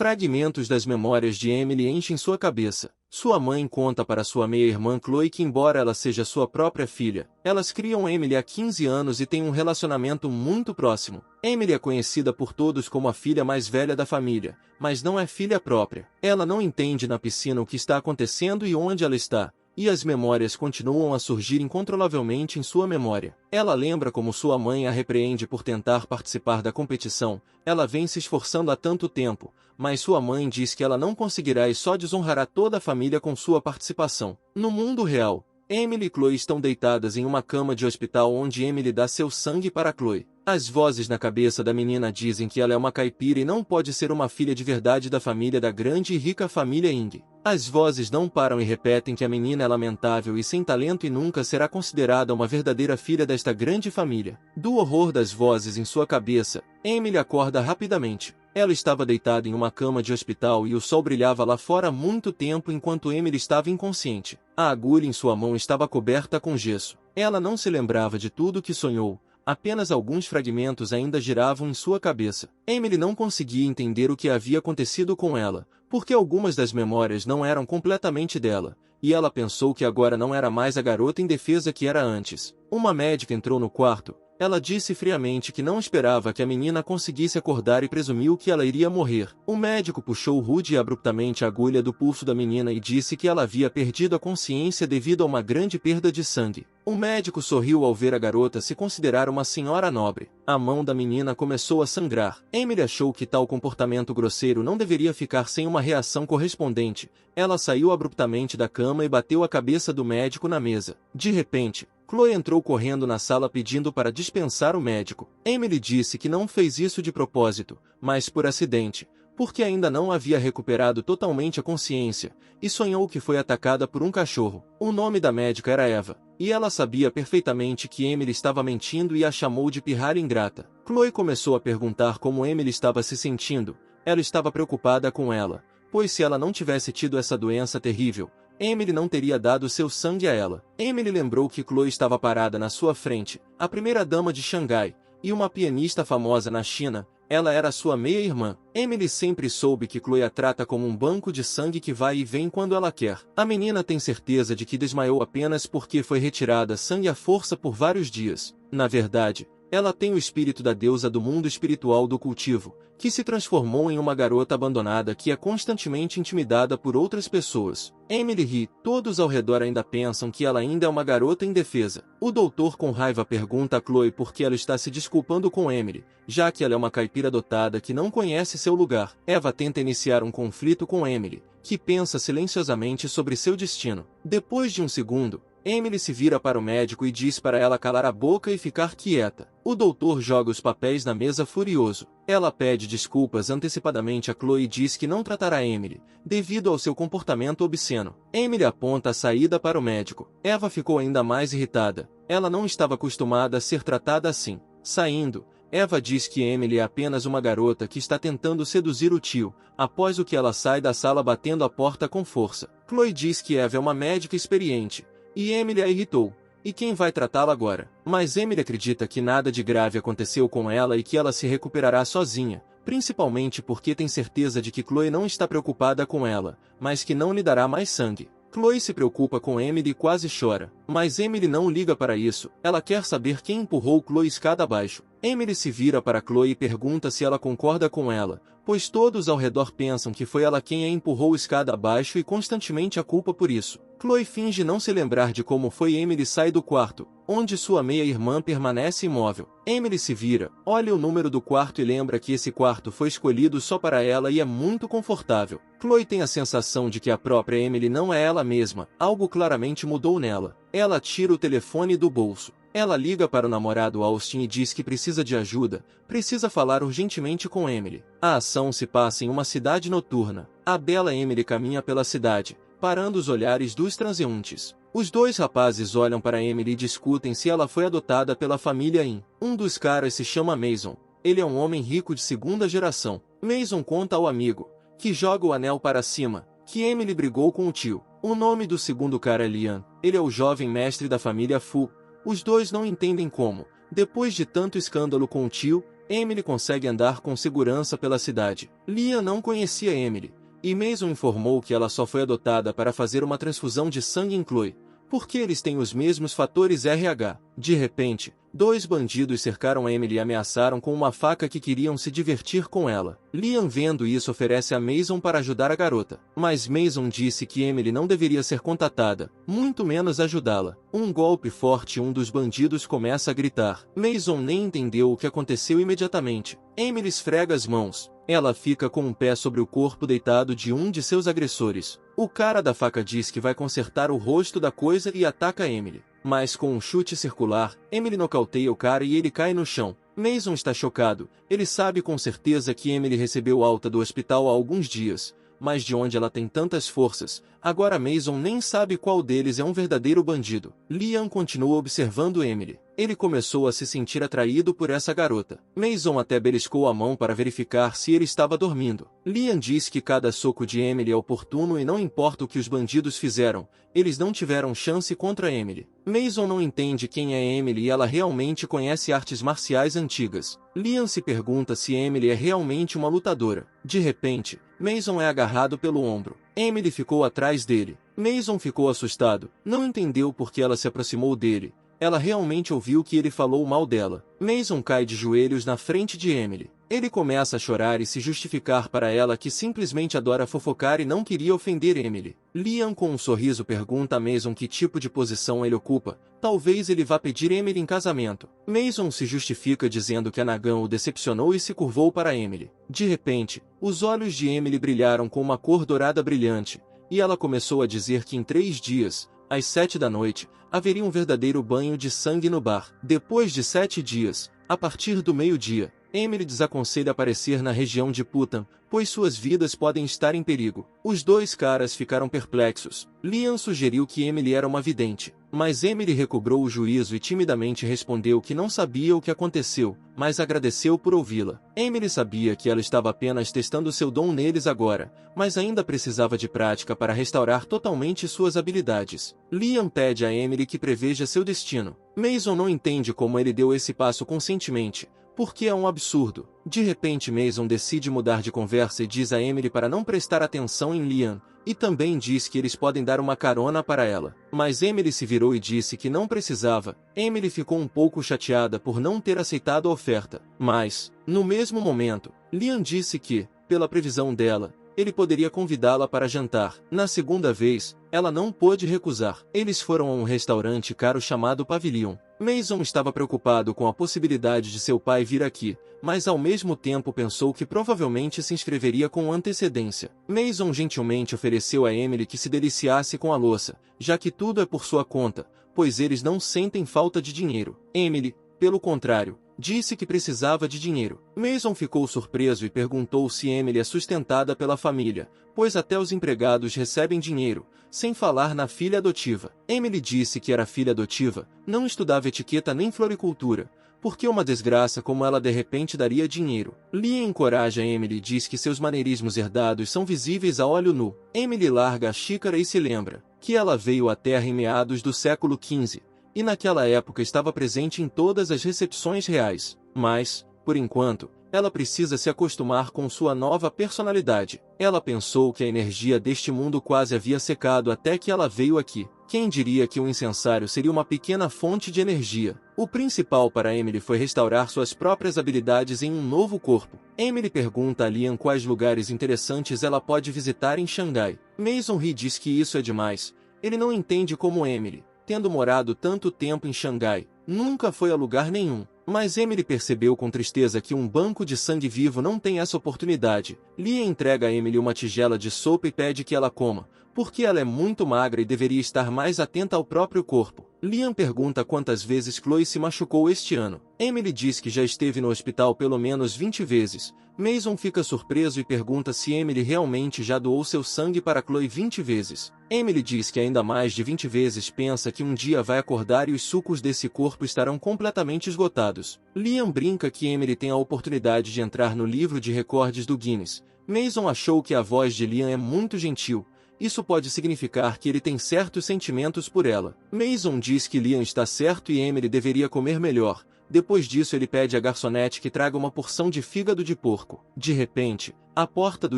Fragmentos das memórias de Emily enchem sua cabeça. Sua mãe conta para sua meia-irmã Chloe que, embora ela seja sua própria filha, elas criam Emily há 15 anos e têm um relacionamento muito próximo. Emily é conhecida por todos como a filha mais velha da família, mas não é filha própria. Ela não entende na piscina o que está acontecendo e onde ela está, e as memórias continuam a surgir incontrolavelmente em sua memória. Ela lembra como sua mãe a repreende por tentar participar da competição. Ela vem se esforçando há tanto tempo, mas sua mãe diz que ela não conseguirá e só desonrará toda a família com sua participação. No mundo real, Emily e Chloe estão deitadas em uma cama de hospital onde Emily dá seu sangue para Chloe. As vozes na cabeça da menina dizem que ela é uma caipira e não pode ser uma filha de verdade da família da grande e rica família Ing. As vozes não param e repetem que a menina é lamentável e sem talento e nunca será considerada uma verdadeira filha desta grande família. Do horror das vozes em sua cabeça, Emily acorda rapidamente. Ela estava deitada em uma cama de hospital e o sol brilhava lá fora há muito tempo enquanto Emily estava inconsciente. A agulha em sua mão estava coberta com gesso. Ela não se lembrava de tudo o que sonhou. Apenas alguns fragmentos ainda giravam em sua cabeça. Emily não conseguia entender o que havia acontecido com ela, porque algumas das memórias não eram completamente dela, e ela pensou que agora não era mais a garota indefesa que era antes. Uma médica entrou no quarto. Ela disse friamente que não esperava que a menina conseguisse acordar e presumiu que ela iria morrer. O médico puxou rude e abruptamente a agulha do pulso da menina e disse que ela havia perdido a consciência devido a uma grande perda de sangue. O médico sorriu ao ver a garota se considerar uma senhora nobre. A mão da menina começou a sangrar. Emily achou que tal comportamento grosseiro não deveria ficar sem uma reação correspondente. Ela saiu abruptamente da cama e bateu a cabeça do médico na mesa. De repente, Chloe entrou correndo na sala pedindo para dispensar o médico. Emily disse que não fez isso de propósito, mas por acidente, porque ainda não havia recuperado totalmente a consciência, e sonhou que foi atacada por um cachorro. O nome da médica era Eva, e ela sabia perfeitamente que Emily estava mentindo e a chamou de pirralha ingrata. Chloe começou a perguntar como Emily estava se sentindo. Ela estava preocupada com ela, pois se ela não tivesse tido essa doença terrível, Emily não teria dado seu sangue a ela. Emily lembrou que Chloe estava parada na sua frente, a primeira-dama de Xangai, e uma pianista famosa na China. Ela era sua meia-irmã. Emily sempre soube que Chloe a trata como um banco de sangue que vai e vem quando ela quer. A menina tem certeza de que desmaiou apenas porque foi retirada sangue à força por vários dias. Na verdade, ela tem o espírito da deusa do mundo espiritual do cultivo, que se transformou em uma garota abandonada que é constantemente intimidada por outras pessoas. Emily ri. Todos ao redor ainda pensam que ela ainda é uma garota indefesa. O doutor com raiva pergunta a Chloe por que ela está se desculpando com Emily, já que ela é uma caipira dotada que não conhece seu lugar. Eva tenta iniciar um conflito com Emily, que pensa silenciosamente sobre seu destino. Depois de um segundo, Emily se vira para o médico e diz para ela calar a boca e ficar quieta. O doutor joga os papéis na mesa furioso. Ela pede desculpas antecipadamente a Chloe e diz que não tratará Emily, devido ao seu comportamento obsceno. Emily aponta a saída para o médico. Eva ficou ainda mais irritada. Ela não estava acostumada a ser tratada assim. Saindo, Eva diz que Emily é apenas uma garota que está tentando seduzir o tio, após o que ela sai da sala batendo a porta com força. Chloe diz que Eva é uma médica experiente, e Emily a irritou. E quem vai tratá-la agora? Mas Emily acredita que nada de grave aconteceu com ela e que ela se recuperará sozinha, principalmente porque tem certeza de que Chloe não está preocupada com ela, mas que não lhe dará mais sangue. Chloe se preocupa com Emily e quase chora, mas Emily não liga para isso. Ela quer saber quem empurrou Chloe escada abaixo. Emily se vira para Chloe e pergunta se ela concorda com ela, pois todos ao redor pensam que foi ela quem a empurrou escada abaixo e constantemente a culpa por isso. Chloe finge não se lembrar de como foi. Emily sai do quarto, onde sua meia-irmã permanece imóvel. Emily se vira, olha o número do quarto e lembra que esse quarto foi escolhido só para ela e é muito confortável. Chloe tem a sensação de que a própria Emily não é ela mesma, algo claramente mudou nela. Ela tira o telefone do bolso. Ela liga para o namorado Austin e diz que precisa de ajuda, precisa falar urgentemente com Emily. A ação se passa em uma cidade noturna. A bela Emily caminha pela cidade, parando os olhares dos transeuntes. Os dois rapazes olham para Emily e discutem se ela foi adotada pela família In. Um dos caras se chama Mason. Ele é um homem rico de segunda geração. Mason conta ao amigo, que joga o anel para cima, que Emily brigou com o tio. O nome do segundo cara é Liam. Ele é o jovem mestre da família Fu. Os dois não entendem como, depois de tanto escândalo com o tio, Emily consegue andar com segurança pela cidade. Liam não conhecia Emily, e Mason informou que ela só foi adotada para fazer uma transfusão de sangue em Chloe, porque eles têm os mesmos fatores RH. De repente, dois bandidos cercaram Emily e ameaçaram com uma faca que queriam se divertir com ela. Liam, vendo isso, oferece a Mason para ajudar a garota. Mas Mason disse que Emily não deveria ser contatada, muito menos ajudá-la. Um golpe forte e um dos bandidos começa a gritar. Mason nem entendeu o que aconteceu imediatamente. Emily esfrega as mãos. Ela fica com um pé sobre o corpo deitado de um de seus agressores. O cara da faca diz que vai consertar o rosto da coisa e ataca Emily. Mas com um chute circular, Emily nocauteia o cara e ele cai no chão. Mason está chocado. Ele sabe com certeza que Emily recebeu alta do hospital há alguns dias, mas de onde ela tem tantas forças? Agora Mason nem sabe qual deles é um verdadeiro bandido. Liam continua observando Emily. Ele começou a se sentir atraído por essa garota. Mason até beliscou a mão para verificar se ele estava dormindo. Liam diz que cada soco de Emily é oportuno e não importa o que os bandidos fizeram, eles não tiveram chance contra Emily. Mason não entende quem é Emily e ela realmente conhece artes marciais antigas. Liam se pergunta se Emily é realmente uma lutadora. De repente, Mason é agarrado pelo ombro. Emily ficou atrás dele. Mason ficou assustado. Não entendeu por que ela se aproximou dele. Ela realmente ouviu que ele falou mal dela. Mason cai de joelhos na frente de Emily. Ele começa a chorar e se justificar para ela que simplesmente adora fofocar e não queria ofender Emily. Liam, com um sorriso, pergunta a Mason que tipo de posição ele ocupa. Talvez ele vá pedir Emily em casamento. Mason se justifica dizendo que a Nagan o decepcionou e se curvou para Emily. De repente, os olhos de Emily brilharam com uma cor dourada brilhante, e ela começou a dizer que em 3 dias, às 7 da noite, haveria um verdadeiro banho de sangue no bar. Depois de 7 dias, a partir do meio-dia, Emily desaconselha aparecer na região de Putan, pois suas vidas podem estar em perigo. Os dois caras ficaram perplexos. Liam sugeriu que Emily era uma vidente, mas Emily recobrou o juízo e timidamente respondeu que não sabia o que aconteceu, mas agradeceu por ouvi-la. Emily sabia que ela estava apenas testando seu dom neles agora, mas ainda precisava de prática para restaurar totalmente suas habilidades. Liam pede a Emily que preveja seu destino. Mason não entende como ele deu esse passo conscientemente, porque é um absurdo. De repente Mason decide mudar de conversa e diz a Emily para não prestar atenção em Liam, e também diz que eles podem dar uma carona para ela. Mas Emily se virou e disse que não precisava. Emily ficou um pouco chateada por não ter aceitado a oferta. Mas, no mesmo momento, Liam disse que, pela previsão dela, ele poderia convidá-la para jantar. Na segunda vez, ela não pôde recusar. Eles foram a um restaurante caro chamado Pavilion. Mason estava preocupado com a possibilidade de seu pai vir aqui, mas ao mesmo tempo pensou que provavelmente se inscreveria com antecedência. Mason gentilmente ofereceu a Emily que se deliciasse com a louça, já que tudo é por sua conta, pois eles não sentem falta de dinheiro. Emily, pelo contrário, disse que precisava de dinheiro. Mason ficou surpreso e perguntou se Emily é sustentada pela família, pois até os empregados recebem dinheiro, sem falar na filha adotiva. Emily disse que era filha adotiva, não estudava etiqueta nem floricultura, porque uma desgraça como ela de repente daria dinheiro. Liam encoraja Emily e diz que seus maneirismos herdados são visíveis a olho nu. Emily larga a xícara e se lembra que ela veio à Terra em meados do século XV, e naquela época estava presente em todas as recepções reais. Mas, por enquanto, ela precisa se acostumar com sua nova personalidade. Ela pensou que a energia deste mundo quase havia secado até que ela veio aqui. Quem diria que um incensário seria uma pequena fonte de energia? O principal para Emily foi restaurar suas próprias habilidades em um novo corpo. Emily pergunta a Liam quais lugares interessantes ela pode visitar em Xangai. Mason ri e diz que isso é demais. Ele não entende como Emily, tendo morado tanto tempo em Xangai, nunca foi a lugar nenhum. Mas Emily percebeu com tristeza que um banco de sangue vivo não tem essa oportunidade. Liam entrega a Emily uma tigela de sopa e pede que ela coma, porque ela é muito magra e deveria estar mais atenta ao próprio corpo. Liam pergunta quantas vezes Chloe se machucou este ano. Emily diz que já esteve no hospital pelo menos 20 vezes. Mason fica surpreso e pergunta se Emily realmente já doou seu sangue para Chloe 20 vezes. Emily diz que ainda mais de 20 vezes pensa que um dia vai acordar e os sucos desse corpo estarão completamente esgotados. Liam brinca que Emily tem a oportunidade de entrar no livro de recordes do Guinness. Mason achou que a voz de Liam é muito gentil, isso pode significar que ele tem certos sentimentos por ela. Mason diz que Liam está certo e Emily deveria comer melhor. Depois disso ele pede à garçonete que traga uma porção de fígado de porco. De repente, a porta do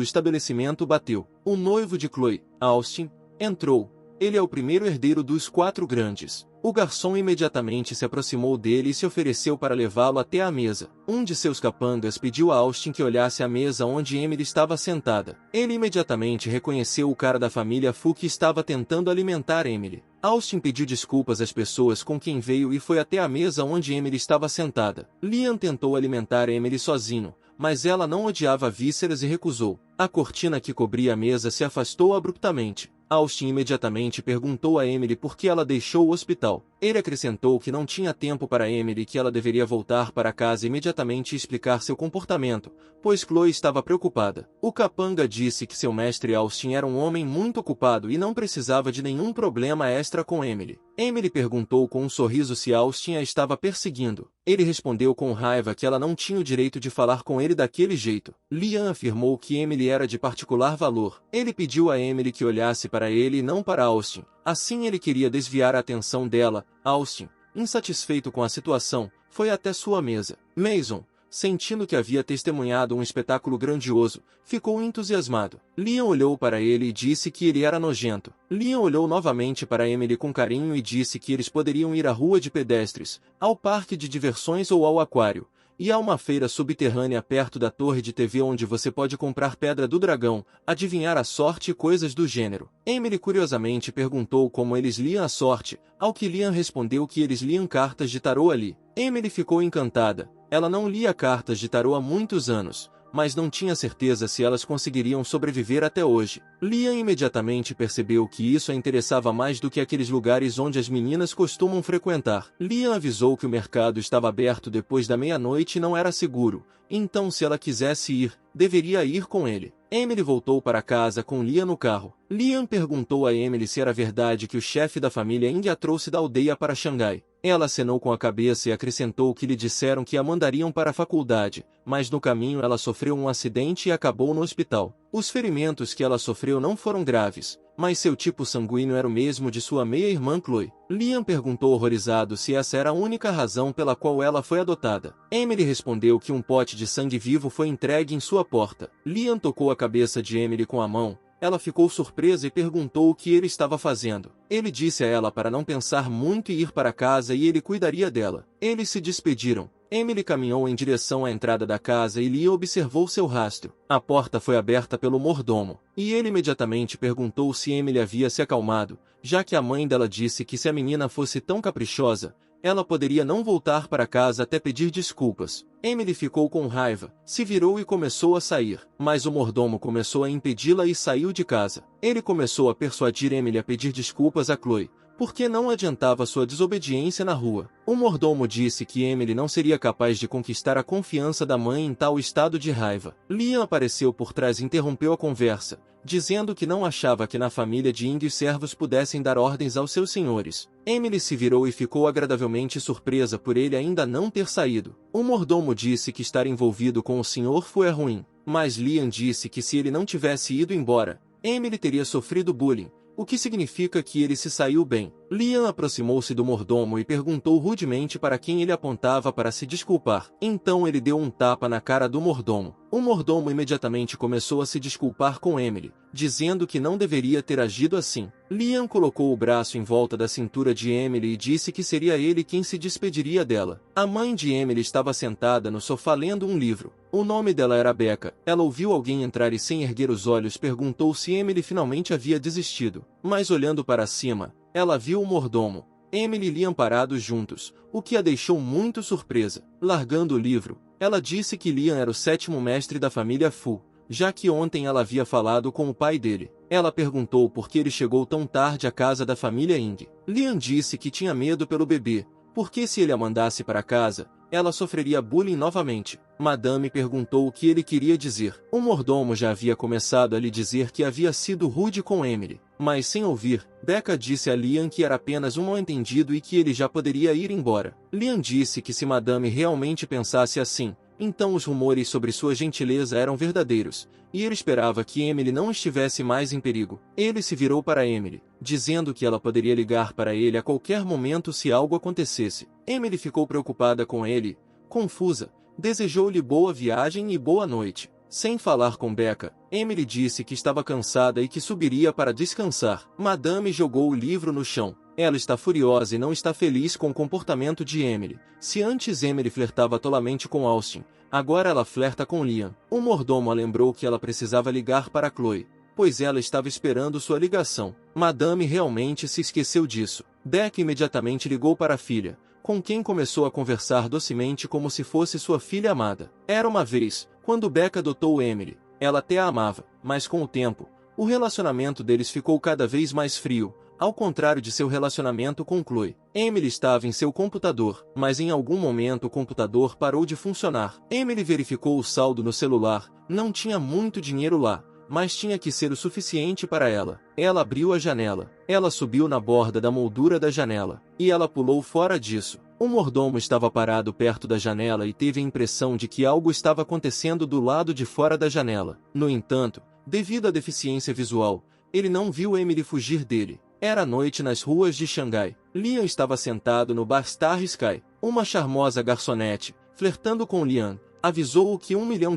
estabelecimento bateu. O noivo de Chloe, Austin, entrou. Ele é o primeiro herdeiro dos 4 grandes. O garçom imediatamente se aproximou dele e se ofereceu para levá-lo até a mesa. Um de seus capangas pediu a Austin que olhasse a mesa onde Emily estava sentada. Ele imediatamente reconheceu o cara da família Fu que estava tentando alimentar Emily. Austin pediu desculpas às pessoas com quem veio e foi até a mesa onde Emily estava sentada. Liam tentou alimentar Emily sozinho, mas ela não odiava vísceras e recusou. A cortina que cobria a mesa se afastou abruptamente. Austin imediatamente perguntou a Emily por que ela deixou o hospital. Ele acrescentou que não tinha tempo para Emily e que ela deveria voltar para casa imediatamente e explicar seu comportamento, pois Chloe estava preocupada. O capanga disse que seu mestre Austin era um homem muito ocupado e não precisava de nenhum problema extra com Emily. Emily perguntou com um sorriso se Austin a estava perseguindo. Ele respondeu com raiva que ela não tinha o direito de falar com ele daquele jeito. Liam afirmou que Emily era de particular valor. Ele pediu a Emily que olhasse para ele e não para Austin. Assim ele queria desviar a atenção dela. Austin, insatisfeito com a situação, foi até sua mesa. Mason, sentindo que havia testemunhado um espetáculo grandioso, ficou entusiasmado. Liam olhou para ele e disse que ele era nojento. Liam olhou novamente para Emily com carinho e disse que eles poderiam ir à rua de pedestres, ao parque de diversões ou ao aquário. E há uma feira subterrânea perto da torre de TV onde você pode comprar pedra do dragão, adivinhar a sorte e coisas do gênero. Emily curiosamente perguntou como eles liam a sorte, ao que Liam respondeu que eles liam cartas de tarô ali. Emily ficou encantada. Ela não lia cartas de tarô há muitos anos, mas não tinha certeza se elas conseguiriam sobreviver até hoje. Liam imediatamente percebeu que isso a interessava mais do que aqueles lugares onde as meninas costumam frequentar. Liam avisou que o mercado estava aberto depois da meia-noite e não era seguro, então se ela quisesse ir, deveria ir com ele. Emily voltou para casa com Liam no carro. Liam perguntou a Emily se era verdade que o chefe da família Ing a trouxe da aldeia para Xangai. Ela acenou com a cabeça e acrescentou que lhe disseram que a mandariam para a faculdade, mas no caminho ela sofreu um acidente e acabou no hospital. Os ferimentos que ela sofreu não foram graves, mas seu tipo sanguíneo era o mesmo de sua meia-irmã Chloe. Liam perguntou horrorizado se essa era a única razão pela qual ela foi adotada. Emily respondeu que um pote de sangue vivo foi entregue em sua porta. Liam tocou a cabeça de Emily com a mão. Ela ficou surpresa e perguntou o que ele estava fazendo. Ele disse a ela para não pensar muito e ir para casa e ele cuidaria dela. Eles se despediram. Emily caminhou em direção à entrada da casa e Liam observou seu rastro. A porta foi aberta pelo mordomo, e ele imediatamente perguntou se Emily havia se acalmado, já que a mãe dela disse que se a menina fosse tão caprichosa, ela poderia não voltar para casa até pedir desculpas. Emily ficou com raiva, se virou e começou a sair, mas o mordomo começou a impedi-la e saiu de casa. Ele começou a persuadir Emily a pedir desculpas a Chloe, porque não adiantava sua desobediência na rua. O mordomo disse que Emily não seria capaz de conquistar a confiança da mãe em tal estado de raiva. Liam apareceu por trás e interrompeu a conversa, dizendo que não achava que na família de Ing os servos pudessem dar ordens aos seus senhores. Emily se virou e ficou agradavelmente surpresa por ele ainda não ter saído. O mordomo disse que estar envolvido com o Sr. Fu é ruim, mas Liam disse que se ele não tivesse ido embora, Emily teria sofrido bullying, o que significa que ele se saiu bem. Liam aproximou-se do mordomo e perguntou rudemente para quem ele apontava para se desculpar. Então ele deu um tapa na cara do mordomo. O mordomo imediatamente começou a se desculpar com Emily, dizendo que não deveria ter agido assim. Liam colocou o braço em volta da cintura de Emily e disse que seria ele quem se despediria dela. A mãe de Emily estava sentada no sofá lendo um livro. O nome dela era Becca. Ela ouviu alguém entrar e sem erguer os olhos perguntou se Emily finalmente havia desistido. Mas olhando para cima, ela viu o mordomo, Emily e Liam parados juntos, o que a deixou muito surpresa. Largando o livro, ela disse que Liam era o 7º mestre da família Fu, já que ontem ela havia falado com o pai dele. Ela perguntou por que ele chegou tão tarde à casa da família Ing. Liam disse que tinha medo pelo bebê, porque se ele a mandasse para casa, ela sofreria bullying novamente. Madame perguntou o que ele queria dizer. O mordomo já havia começado a lhe dizer que havia sido rude com Emily, mas sem ouvir, Becca disse a Liam que era apenas um mal-entendido e que ele já poderia ir embora. Liam disse que se Madame realmente pensasse assim, Então os rumores sobre sua gentileza eram verdadeiros, e ele esperava que Emily não estivesse mais em perigo. Ele se virou para Emily, dizendo que ela poderia ligar para ele a qualquer momento se algo acontecesse. Emily ficou preocupada com ele, confusa, desejou-lhe boa viagem e boa noite. Sem falar com Becca, Emily disse que estava cansada e que subiria para descansar. Madame jogou o livro no chão. Ela está furiosa e não está feliz com o comportamento de Emily. Se antes Emily flertava tolamente com Austin, agora ela flerta com Liam. O mordomo a lembrou que ela precisava ligar para Chloe, pois ela estava esperando sua ligação. Madame realmente se esqueceu disso. Becca imediatamente ligou para a filha, com quem começou a conversar docemente como se fosse sua filha amada. Era uma vez, quando Becca adotou Emily, ela até a amava, mas com o tempo, o relacionamento deles ficou cada vez mais frio, ao contrário de seu relacionamento com Chloe. Emily estava em seu computador, mas em algum momento o computador parou de funcionar. Emily verificou o saldo no celular, não tinha muito dinheiro lá, mas tinha que ser o suficiente para ela. Ela abriu a janela, ela subiu na borda da moldura da janela, e ela pulou fora disso. O mordomo estava parado perto da janela e teve a impressão de que algo estava acontecendo do lado de fora da janela. No entanto, devido à deficiência visual, ele não viu Emily fugir dele. Era noite nas ruas de Xangai. Liam estava sentado no bar Star Sky. Uma charmosa garçonete, flertando com Liam, avisou-o que $1 milhão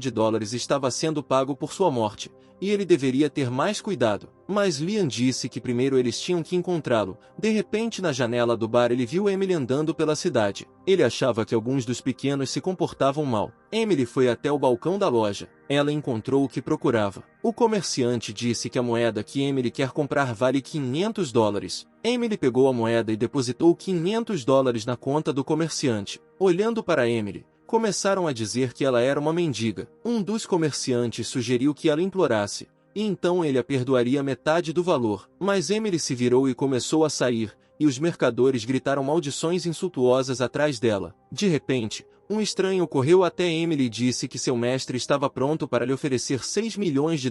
estava sendo pago por sua morte, e ele deveria ter mais cuidado. Mas Liam disse que primeiro eles tinham que encontrá-lo. De repente, na janela do bar ele viu Emily andando pela cidade. Ele achava que alguns dos pequenos se comportavam mal. Emily foi até o balcão da loja. Ela encontrou o que procurava. O comerciante disse que a moeda que Emily quer comprar vale $500. Emily pegou a moeda e depositou $500 na conta do comerciante. Olhando para Emily, começaram a dizer que ela era uma mendiga. Um dos comerciantes sugeriu que ela implorasse, e então ele a perdoaria metade do valor. Mas Emily se virou e começou a sair, e os mercadores gritaram maldições insultuosas atrás dela. De repente, um estranho correu até Emily e disse que seu mestre estava pronto para lhe oferecer $6 milhões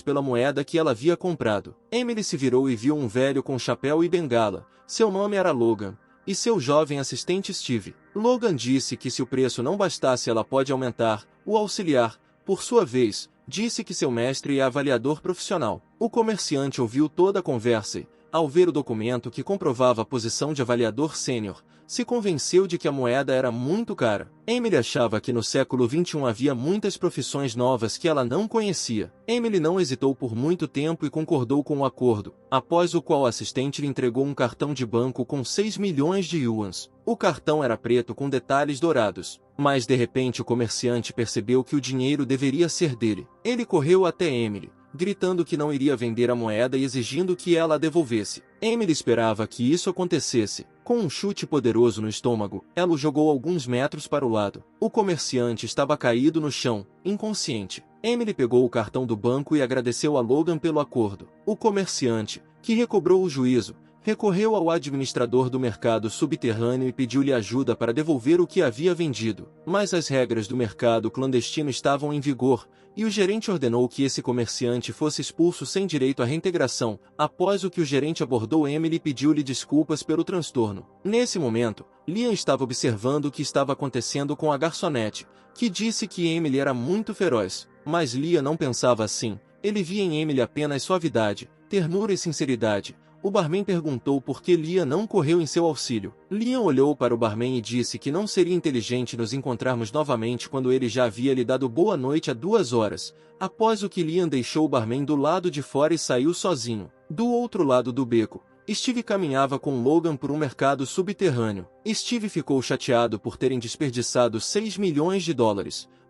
pela moeda que ela havia comprado. Emily se virou e viu um velho com chapéu e bengala. Seu nome era Logan, e seu jovem assistente Steve. Logan disse que se o preço não bastasse ela pode aumentar. O auxiliar, por sua vez, disse que seu mestre é avaliador profissional. O comerciante ouviu toda a conversa e, ao ver o documento que comprovava a posição de avaliador sênior, se convenceu de que a moeda era muito cara. Emily achava que no século XXI havia muitas profissões novas que ela não conhecia. Emily não hesitou por muito tempo e concordou com o acordo, após o qual o assistente lhe entregou um cartão de banco com 6 milhões de yuans. O cartão era preto com detalhes dourados, mas de repente o comerciante percebeu que o dinheiro deveria ser dele. Ele correu até Emily, gritando que não iria vender a moeda e exigindo que ela a devolvesse. Emily esperava que isso acontecesse. Com um chute poderoso no estômago, ela o jogou alguns metros para o lado. O comerciante estava caído no chão, inconsciente. Emily pegou o cartão do banco e agradeceu a Logan pelo acordo. O comerciante, que recobrou o juízo, recorreu ao administrador do mercado subterrâneo e pediu-lhe ajuda para devolver o que havia vendido. Mas as regras do mercado clandestino estavam em vigor, e o gerente ordenou que esse comerciante fosse expulso sem direito à reintegração. Após o que o gerente abordou Emily e pediu-lhe desculpas pelo transtorno. Nesse momento, Liam estava observando o que estava acontecendo com a garçonete, que disse que Emily era muito feroz. Mas Liam não pensava assim. Ele via em Emily apenas suavidade, ternura e sinceridade. O barman perguntou por que Liam não correu em seu auxílio. Liam olhou para o barman e disse que não seria inteligente nos encontrarmos novamente quando ele já havia lhe dado boa noite há 2 horas, após o que Liam deixou o barman do lado de fora e saiu sozinho. Do outro lado do beco, Steve caminhava com Logan por um mercado subterrâneo. Steve ficou chateado por terem desperdiçado $6 milhões,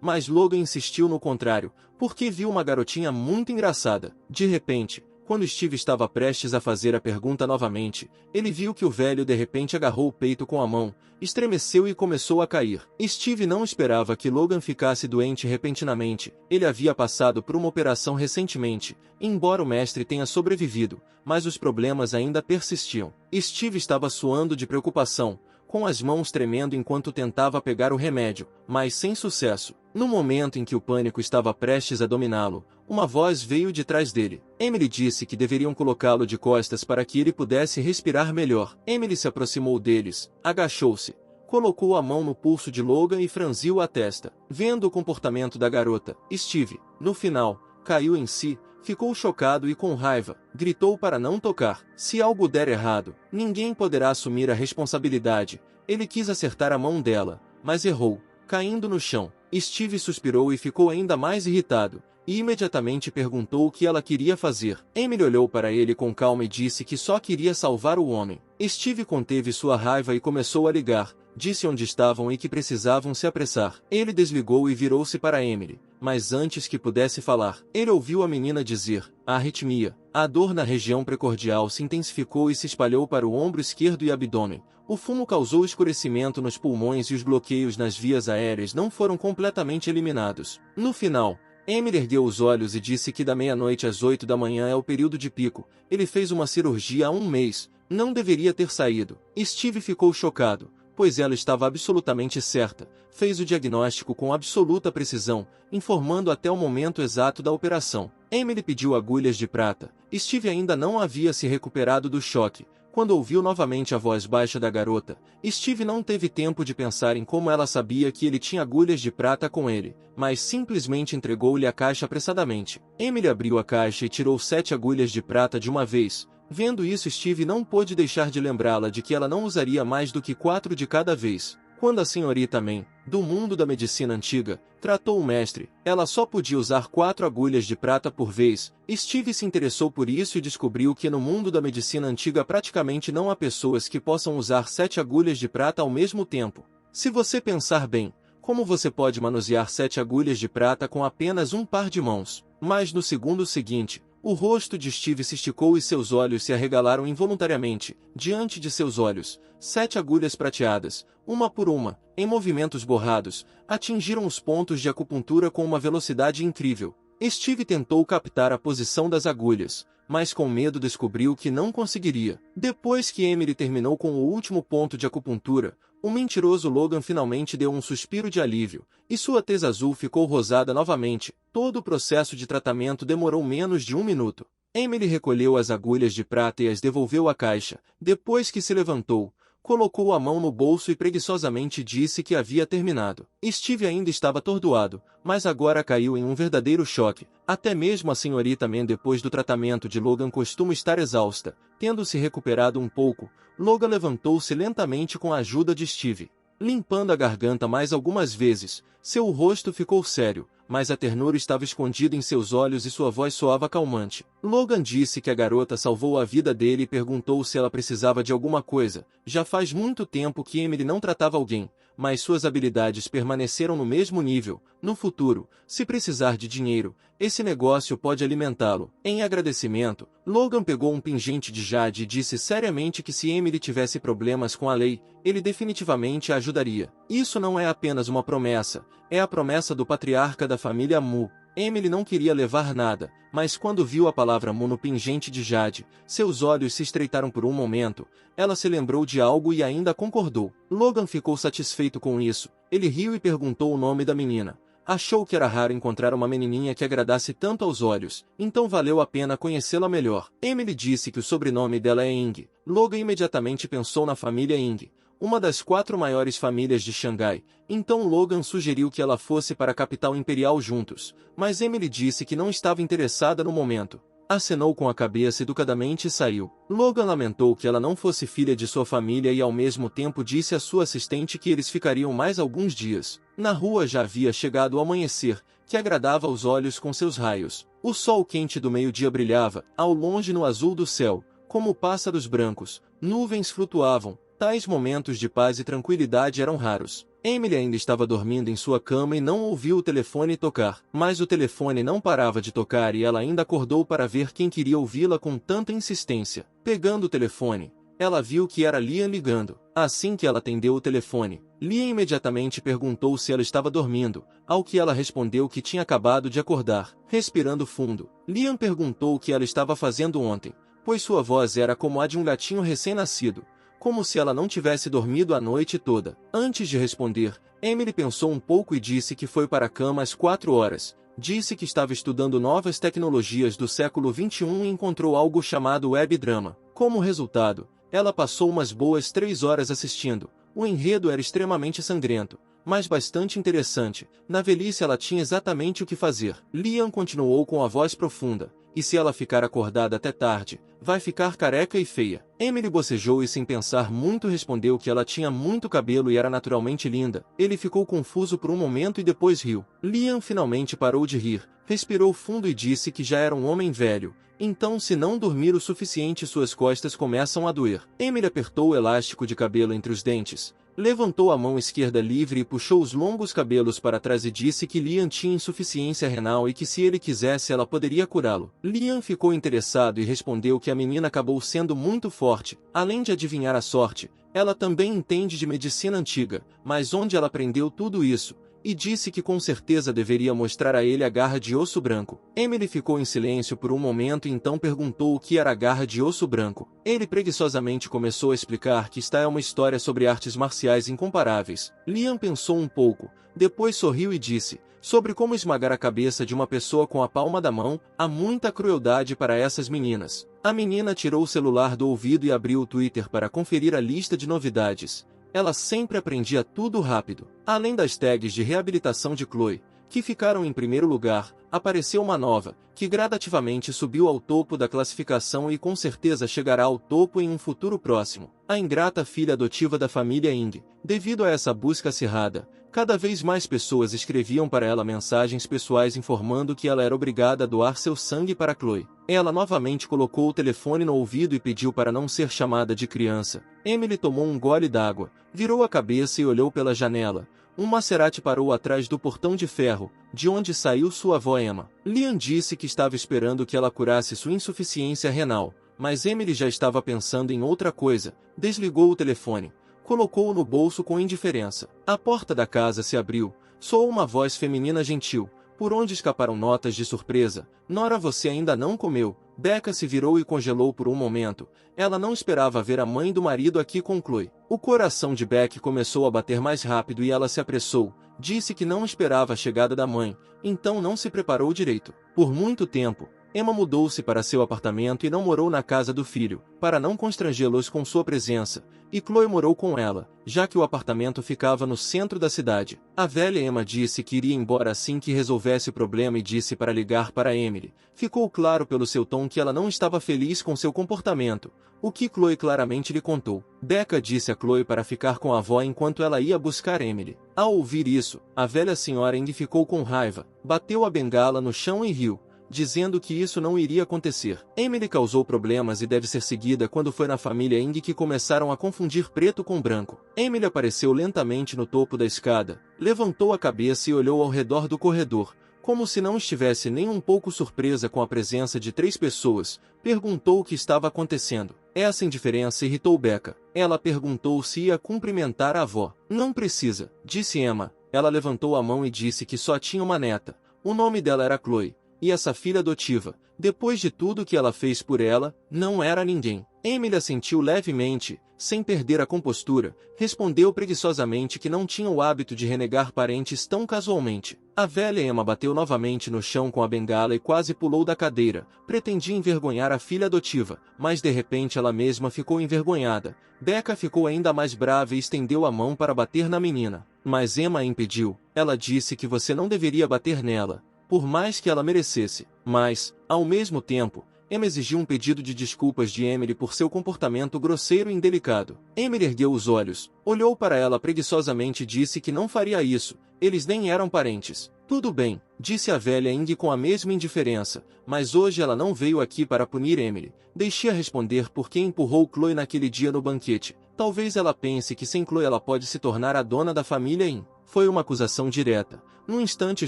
mas Logan insistiu no contrário, porque viu uma garotinha muito engraçada. De repente, quando Steve estava prestes a fazer a pergunta novamente, ele viu que o velho de repente agarrou o peito com a mão, estremeceu e começou a cair. Steve não esperava que Logan ficasse doente repentinamente. Ele havia passado por uma operação recentemente, embora o mestre tenha sobrevivido, mas os problemas ainda persistiam. Steve estava suando de preocupação, com as mãos tremendo enquanto tentava pegar o remédio, mas sem sucesso. No momento em que o pânico estava prestes a dominá-lo, uma voz veio de trás dele. Emily disse que deveriam colocá-lo de costas para que ele pudesse respirar melhor. Emily se aproximou deles, agachou-se, Colocou a mão no pulso de Logan e franziu a testa. Vendo o comportamento da garota, Steve, no final, caiu em si, ficou chocado e com raiva, gritou para não tocar. Se algo der errado, ninguém poderá assumir a responsabilidade. Ele quis acertar a mão dela, mas errou, caindo no chão. Steve suspirou e ficou ainda mais irritado, e imediatamente perguntou o que ela queria fazer. Emily olhou para ele com calma e disse que só queria salvar o homem. Steve conteve sua raiva e começou a ligar, disse onde estavam e que precisavam se apressar. Ele desligou e virou-se para Emily, mas antes que pudesse falar, ele ouviu a menina dizer: arritmia. A dor na região precordial se intensificou e se espalhou para o ombro esquerdo e abdômen. O fumo causou escurecimento nos pulmões e os bloqueios nas vias aéreas não foram completamente eliminados. No final, Emily ergueu os olhos e disse que da meia-noite às 8 da manhã é o período de pico. Ele fez uma cirurgia há um mês, não deveria ter saído. Steve ficou chocado, pois ela estava absolutamente certa. Fez o diagnóstico com absoluta precisão, informando até o momento exato da operação. Emily pediu agulhas de prata. Steve ainda não havia se recuperado do choque. Quando ouviu novamente a voz baixa da garota, Steve não teve tempo de pensar em como ela sabia que ele tinha agulhas de prata com ele, mas simplesmente entregou-lhe a caixa apressadamente. Emily abriu a caixa e tirou 7 agulhas de prata de uma vez. Vendo isso, Steve não pôde deixar de lembrá-la de que ela não usaria mais do que 4 de cada vez. Quando a senhorita Man, do mundo da medicina antiga, tratou o mestre, ela só podia usar 4 agulhas de prata por vez. Steve se interessou por isso e descobriu que no mundo da medicina antiga praticamente não há pessoas que possam usar 7 agulhas de prata ao mesmo tempo. Se você pensar bem, como você pode manusear 7 agulhas de prata com apenas um par de mãos? Mas no segundo seguinte, o rosto de Steve se esticou e seus olhos se arregalaram involuntariamente. Diante de seus olhos, 7 agulhas prateadas, uma por uma, em movimentos borrados, atingiram os pontos de acupuntura com uma velocidade incrível. Steve tentou captar a posição das agulhas, mas com medo descobriu que não conseguiria. Depois que Emily terminou com o último ponto de acupuntura, o mentiroso Logan finalmente deu um suspiro de alívio, e sua tez azul ficou rosada novamente. Todo o processo de tratamento demorou menos de 1 minuto. Emily recolheu as agulhas de prata e as devolveu à caixa. Depois que se levantou, colocou a mão no bolso e preguiçosamente disse que havia terminado. Steve ainda estava atordoado, mas agora caiu em um verdadeiro choque. Até mesmo a senhorita Man, depois do tratamento de Logan, costuma estar exausta. Tendo se recuperado um pouco, Logan levantou-se lentamente com a ajuda de Steve. Limpando a garganta mais algumas vezes, seu rosto ficou sério, mas a ternura estava escondida em seus olhos e sua voz soava calmante. Logan disse que a garota salvou a vida dele e perguntou se ela precisava de alguma coisa. Já faz muito tempo que Emily não tratava alguém, mas suas habilidades permaneceram no mesmo nível. No futuro, se precisar de dinheiro, esse negócio pode alimentá-lo. Em agradecimento, Logan pegou um pingente de jade e disse seriamente que se Emily tivesse problemas com a lei, ele definitivamente a ajudaria. Isso não é apenas uma promessa, é a promessa do patriarca da família Mu. Emily não queria levar nada, mas quando viu a palavra Mu no pingente de jade, seus olhos se estreitaram por um momento. Ela se lembrou de algo e ainda concordou. Logan ficou satisfeito com isso. Ele riu e perguntou o nome da menina. Achou que era raro encontrar uma menininha que agradasse tanto aos olhos, então valeu a pena conhecê-la melhor. Emily disse que o sobrenome dela é Ying. Logan imediatamente pensou na família Ying, uma das 4 maiores famílias de Xangai. Então Logan sugeriu que ela fosse para a capital imperial juntos, mas Emily disse que não estava interessada no momento. Acenou com a cabeça educadamente e saiu. Logan lamentou que ela não fosse filha de sua família e ao mesmo tempo disse à sua assistente que eles ficariam mais alguns dias. Na rua já havia chegado o amanhecer, que agradava aos olhos com seus raios. O sol quente do meio-dia brilhava, ao longe no azul do céu, como pássaros brancos. Nuvens flutuavam. Tais momentos de paz e tranquilidade eram raros. Emily ainda estava dormindo em sua cama e não ouviu o telefone tocar. Mas o telefone não parava de tocar e ela ainda acordou para ver quem queria ouvi-la com tanta insistência. Pegando o telefone, ela viu que era Liam ligando. Assim que ela atendeu o telefone, Liam imediatamente perguntou se ela estava dormindo, ao que ela respondeu que tinha acabado de acordar. Respirando fundo, Liam perguntou o que ela estava fazendo ontem, pois sua voz era como a de um gatinho recém-nascido, como se ela não tivesse dormido a noite toda. Antes de responder, Emily pensou um pouco e disse que foi para a cama às 4 horas. Disse que estava estudando novas tecnologias do século XXI e encontrou algo chamado web drama. Como resultado, ela passou umas boas 3 horas assistindo. O enredo era extremamente sangrento, mas bastante interessante. Na velhice ela tinha exatamente o que fazer. Liam continuou com a voz profunda. E se ela ficar acordada até tarde, vai ficar careca e feia. Emily bocejou e sem pensar muito respondeu que ela tinha muito cabelo e era naturalmente linda. Ele ficou confuso por um momento e depois riu. Liam finalmente parou de rir, respirou fundo e disse que já era um homem velho. Então, se não dormir o suficiente, suas costas começam a doer. Emily apertou o elástico de cabelo entre os dentes. Levantou a mão esquerda livre e puxou os longos cabelos para trás e disse que Liam tinha insuficiência renal e que se ele quisesse ela poderia curá-lo. Liam ficou interessado e respondeu que a menina acabou sendo muito forte. Além de adivinhar a sorte, ela também entende de medicina antiga, mas onde ela aprendeu tudo isso? E disse que com certeza deveria mostrar a ele a garra de osso branco. Emily ficou em silêncio por um momento e então perguntou o que era a garra de osso branco. Ele preguiçosamente começou a explicar que esta é uma história sobre artes marciais incomparáveis. Liam pensou um pouco, depois sorriu e disse, sobre como esmagar a cabeça de uma pessoa com a palma da mão, há muita crueldade para essas meninas. A menina tirou o celular do ouvido e abriu o Twitter para conferir a lista de novidades. Ela sempre aprendia tudo rápido. Além das tags de reabilitação de Chloe, que ficaram em primeiro lugar, apareceu uma nova, que gradativamente subiu ao topo da classificação e com certeza chegará ao topo em um futuro próximo. A ingrata filha adotiva da família Ing. Devido a essa busca acirrada, cada vez mais pessoas escreviam para ela mensagens pessoais informando que ela era obrigada a doar seu sangue para Chloe. Ela novamente colocou o telefone no ouvido e pediu para não ser chamada de criança. Emily tomou um gole d'água, virou a cabeça e olhou pela janela. Um Maserati parou atrás do portão de ferro, de onde saiu sua avó Emma. Liam disse que estava esperando que ela curasse sua insuficiência renal, mas Emily já estava pensando em outra coisa. Desligou o telefone, colocou-o no bolso com indiferença. A porta da casa se abriu, soou uma voz feminina gentil, por onde escaparam notas de surpresa. Nora, você ainda não comeu? Becca se virou e congelou por um momento. Ela não esperava ver a mãe do marido aqui com Chloe. O coração de Beck começou a bater mais rápido e ela se apressou. Disse que não esperava a chegada da mãe, então não se preparou direito. Por muito tempo, Emma mudou-se para seu apartamento e não morou na casa do filho, para não constrangê-los com sua presença, e Chloe morou com ela, já que o apartamento ficava no centro da cidade. A velha Emma disse que iria embora assim que resolvesse o problema e disse para ligar para Emily. Ficou claro pelo seu tom que ela não estava feliz com seu comportamento, o que Chloe claramente lhe contou. Becca disse a Chloe para ficar com a avó enquanto ela ia buscar Emily. Ao ouvir isso, a velha senhora Ing ficou com raiva, bateu a bengala no chão e riu, dizendo que isso não iria acontecer. Emily causou problemas e deve ser seguida quando foi na família Ing que começaram a confundir preto com branco. Emily apareceu lentamente no topo da escada, levantou a cabeça e olhou ao redor do corredor, como se não estivesse nem um pouco surpresa com a presença de 3 pessoas. Perguntou o que estava acontecendo. Essa indiferença irritou Becca. Ela perguntou se ia cumprimentar a avó. Não precisa, disse Emma. Ela levantou a mão e disse que só tinha uma neta. O nome dela era Chloe. E essa filha adotiva, depois de tudo que ela fez por ela, não era ninguém. Emily assentiu levemente, sem perder a compostura, respondeu preguiçosamente que não tinha o hábito de renegar parentes tão casualmente. A velha Emma bateu novamente no chão com a bengala e quase pulou da cadeira. Pretendia envergonhar a filha adotiva, mas de repente ela mesma ficou envergonhada. Becca ficou ainda mais brava e estendeu a mão para bater na menina. Mas Emma a impediu. Ela disse que você não deveria bater nela, por mais que ela merecesse. Mas, ao mesmo tempo, Emma exigiu um pedido de desculpas de Emily por seu comportamento grosseiro e indelicado. Emily ergueu os olhos, olhou para ela preguiçosamente e disse que não faria isso, eles nem eram parentes. Tudo bem, disse a velha Ing com a mesma indiferença, mas hoje ela não veio aqui para punir Emily. Deixe-a responder por que empurrou Chloe naquele dia no banquete. Talvez ela pense que sem Chloe ela pode se tornar a dona da família Ing. Foi uma acusação direta. Num instante a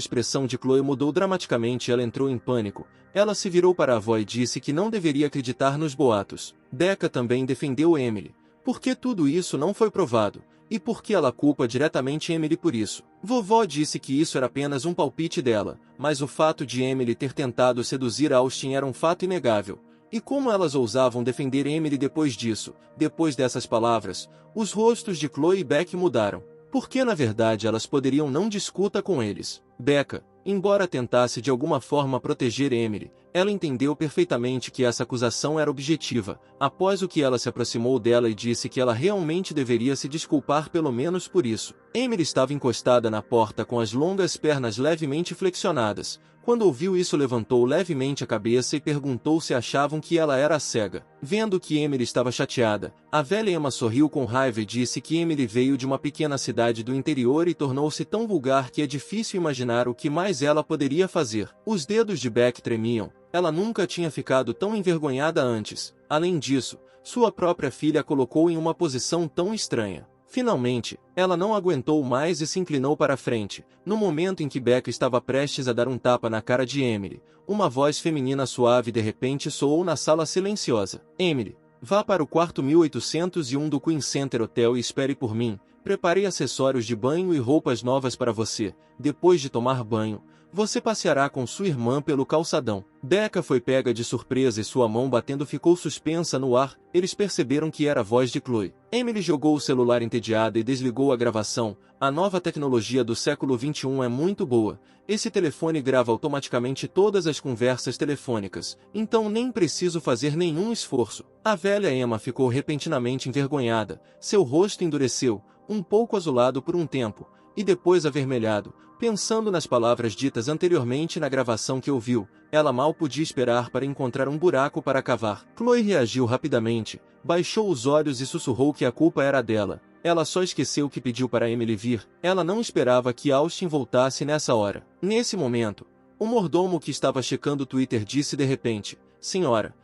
expressão de Chloe mudou dramaticamente e ela entrou em pânico. Ela se virou para a avó e disse que não deveria acreditar nos boatos. Becca também defendeu Emily. Por que tudo isso não foi provado? E por que ela culpa diretamente Emily por isso? Vovó disse que isso era apenas um palpite dela, mas o fato de Emily ter tentado seduzir Austin era um fato inegável. E como elas ousavam defender Emily depois disso? Depois dessas palavras, os rostos de Chloe e Beck mudaram. Porque na verdade elas poderiam não discuta com eles. Becca, embora tentasse de alguma forma proteger Emily, Ela entendeu perfeitamente que essa acusação era objetiva, após o que ela se aproximou dela e disse que ela realmente deveria se desculpar pelo menos por isso. Emily estava encostada na porta com as longas pernas levemente flexionadas. Quando ouviu isso, levantou levemente a cabeça e perguntou se achavam que ela era cega. Vendo que Emily estava chateada, a velha Emma sorriu com raiva e disse que Emily veio de uma pequena cidade do interior e tornou-se tão vulgar que é difícil imaginar o que mais ela poderia fazer. Os dedos de Beck tremiam. Ela nunca tinha ficado tão envergonhada antes. Além disso, sua própria filha a colocou em uma posição tão estranha. Finalmente, ela não aguentou mais e se inclinou para a frente. No momento em que Beck estava prestes a dar um tapa na cara de Emily, uma voz feminina suave de repente soou na sala silenciosa. Emily, vá para o quarto 1801 do Queen Center Hotel e espere por mim. Preparei acessórios de banho e roupas novas para você. Depois de tomar banho, você passeará com sua irmã pelo calçadão. Becca foi pega de surpresa e sua mão batendo ficou suspensa no ar. Eles perceberam que era a voz de Chloe. Emily jogou o celular entediada e desligou a gravação. A nova tecnologia do século XXI é muito boa. Esse telefone grava automaticamente todas as conversas telefônicas, então nem preciso fazer nenhum esforço. A velha Emma ficou repentinamente envergonhada. Seu rosto endureceu, um pouco azulado por um tempo, e depois avermelhado. Pensando nas palavras ditas anteriormente na gravação que ouviu, ela mal podia esperar para encontrar um buraco para cavar. Chloe reagiu rapidamente, baixou os olhos e sussurrou que a culpa era dela. Ela só esqueceu que pediu para Emily vir. Ela não esperava que Austin voltasse nessa hora. Nesse momento, o mordomo que estava checando o Twitter disse de repente: Senhora,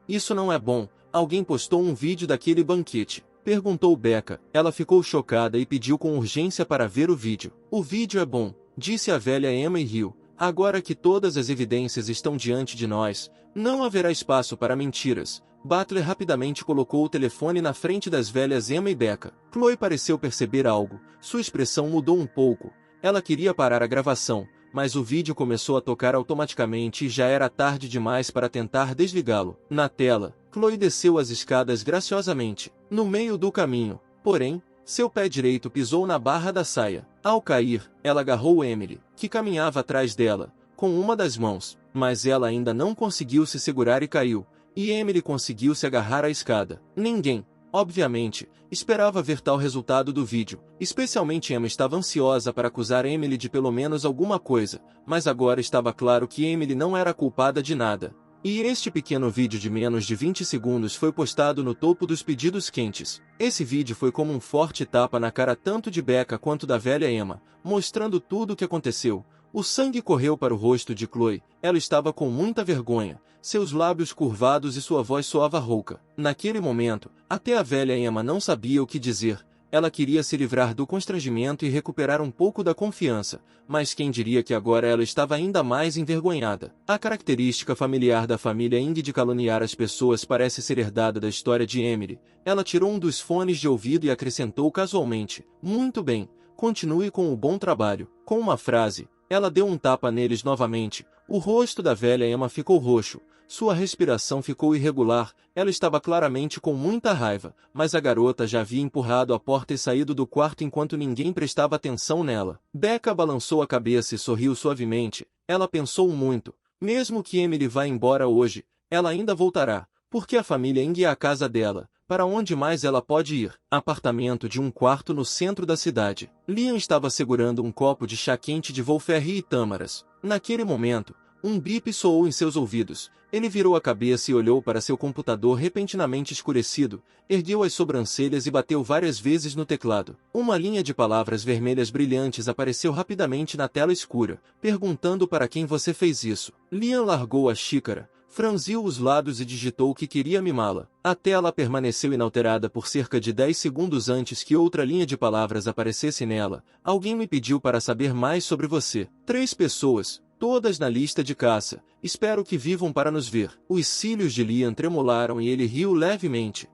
isso não é bom. Alguém postou um vídeo daquele banquete. Perguntou Becca. Ela ficou chocada e pediu com urgência para ver o vídeo. O vídeo é bom, disse a velha Emma e riu. Agora que todas as evidências estão diante de nós, não haverá espaço para mentiras. Butler rapidamente colocou o telefone na frente das velhas Emma e Becca. Chloe pareceu perceber algo. Sua expressão mudou um pouco. Ela queria parar a gravação, mas o vídeo começou a tocar automaticamente e já era tarde demais para tentar desligá-lo. Na tela, Chloe desceu as escadas graciosamente. No meio do caminho, porém, seu pé direito pisou na barra da saia. Ao cair, ela agarrou Emily, que caminhava atrás dela, com uma das mãos, mas ela ainda não conseguiu se segurar e caiu, e Emily conseguiu se agarrar à escada. Ninguém, obviamente, esperava ver tal resultado do vídeo. Especialmente Emma estava ansiosa para acusar Emily de pelo menos alguma coisa, mas agora estava claro que Emily não era culpada de nada. E este pequeno vídeo de menos de 20 segundos foi postado no topo dos pedidos quentes. Esse vídeo foi como um forte tapa na cara tanto de Becca quanto da velha Emma, mostrando tudo o que aconteceu. O sangue correu para o rosto de Chloe. Ela estava com muita vergonha, seus lábios curvados e sua voz soava rouca. Naquele momento, até a velha Emma não sabia o que dizer. Ela queria se livrar do constrangimento e recuperar um pouco da confiança, mas quem diria que agora ela estava ainda mais envergonhada. A característica familiar da família Ing de caluniar as pessoas parece ser herdada da história de Emily. Ela tirou um dos fones de ouvido e acrescentou casualmente: Muito bem, continue com o bom trabalho. Com uma frase, ela deu um tapa neles novamente. O rosto da velha Emma ficou roxo. Sua respiração ficou irregular, ela estava claramente com muita raiva, mas a garota já havia empurrado a porta e saído do quarto enquanto ninguém prestava atenção nela. Becca balançou a cabeça e sorriu suavemente. Ela pensou muito. Mesmo que Emily vá embora hoje, ela ainda voltará, porque a família Ing é a casa dela. Para onde mais ela pode ir? Apartamento de um quarto no centro da cidade. Liam estava segurando um copo de chá quente de Wolferry e tâmaras. Naquele momento, um bip soou em seus ouvidos. Ele virou a cabeça e olhou para seu computador repentinamente escurecido, ergueu as sobrancelhas e bateu várias vezes no teclado. Uma linha de palavras vermelhas brilhantes apareceu rapidamente na tela escura, perguntando para quem você fez isso. Liam largou a xícara, franziu os lábios e digitou que queria mimá-la. A tela permaneceu inalterada por cerca de 10 segundos antes que outra linha de palavras aparecesse nela. Alguém me pediu para saber mais sobre você. 3 pessoas. Todas na lista de caça. Espero que vivam para nos ver. Os cílios de Liam tremularam e ele riu levemente.